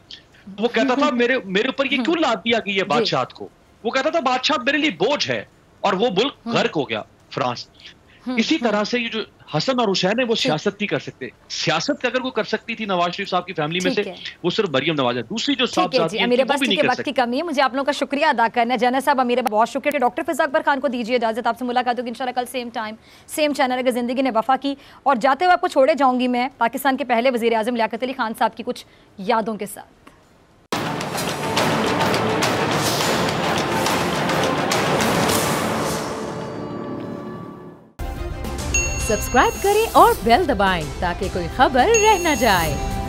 वो कहता था मेरे ऊपर ये क्यों लाद दिया गया बादशाह को। वो कहता था बादशाह मेरे लिए बोझ है, और वो मुल्क गर्क हो गया फ्रांस। इसी तरह से ये जो हसन और हुसैन है वो सियासत नहीं कर सकते। सियासत अगर वो कर सकती थी नवाज शरीफ साहब की फैमिली में से, वो सिर्फ मरियम नवाज है। दूसरी जो साहबजादी है मेरे पास के वक्त की कमी है, मुझे आप लोगों का शुक्रिया अदा करना है। जनरल साहब मेरे बहुत शुक्रिया। डॉक्टर फिज़ा अकबर खान को दीजिए इजाजत, आपसे मुलाकात होगी इंशाल्लाह कल सेम टाइम सेम चैनल अगर जिंदगी ने वफा की। और जाते हुए आपको छोड़े जाऊंगी मैं पाकिस्तान के पहले वज़ीर-ए-आज़म लियाकत अली खान साहब की कुछ यादों के साथ। सब्सक्राइब करें और बेल दबाएं ताकि कोई खबर रह न जाए।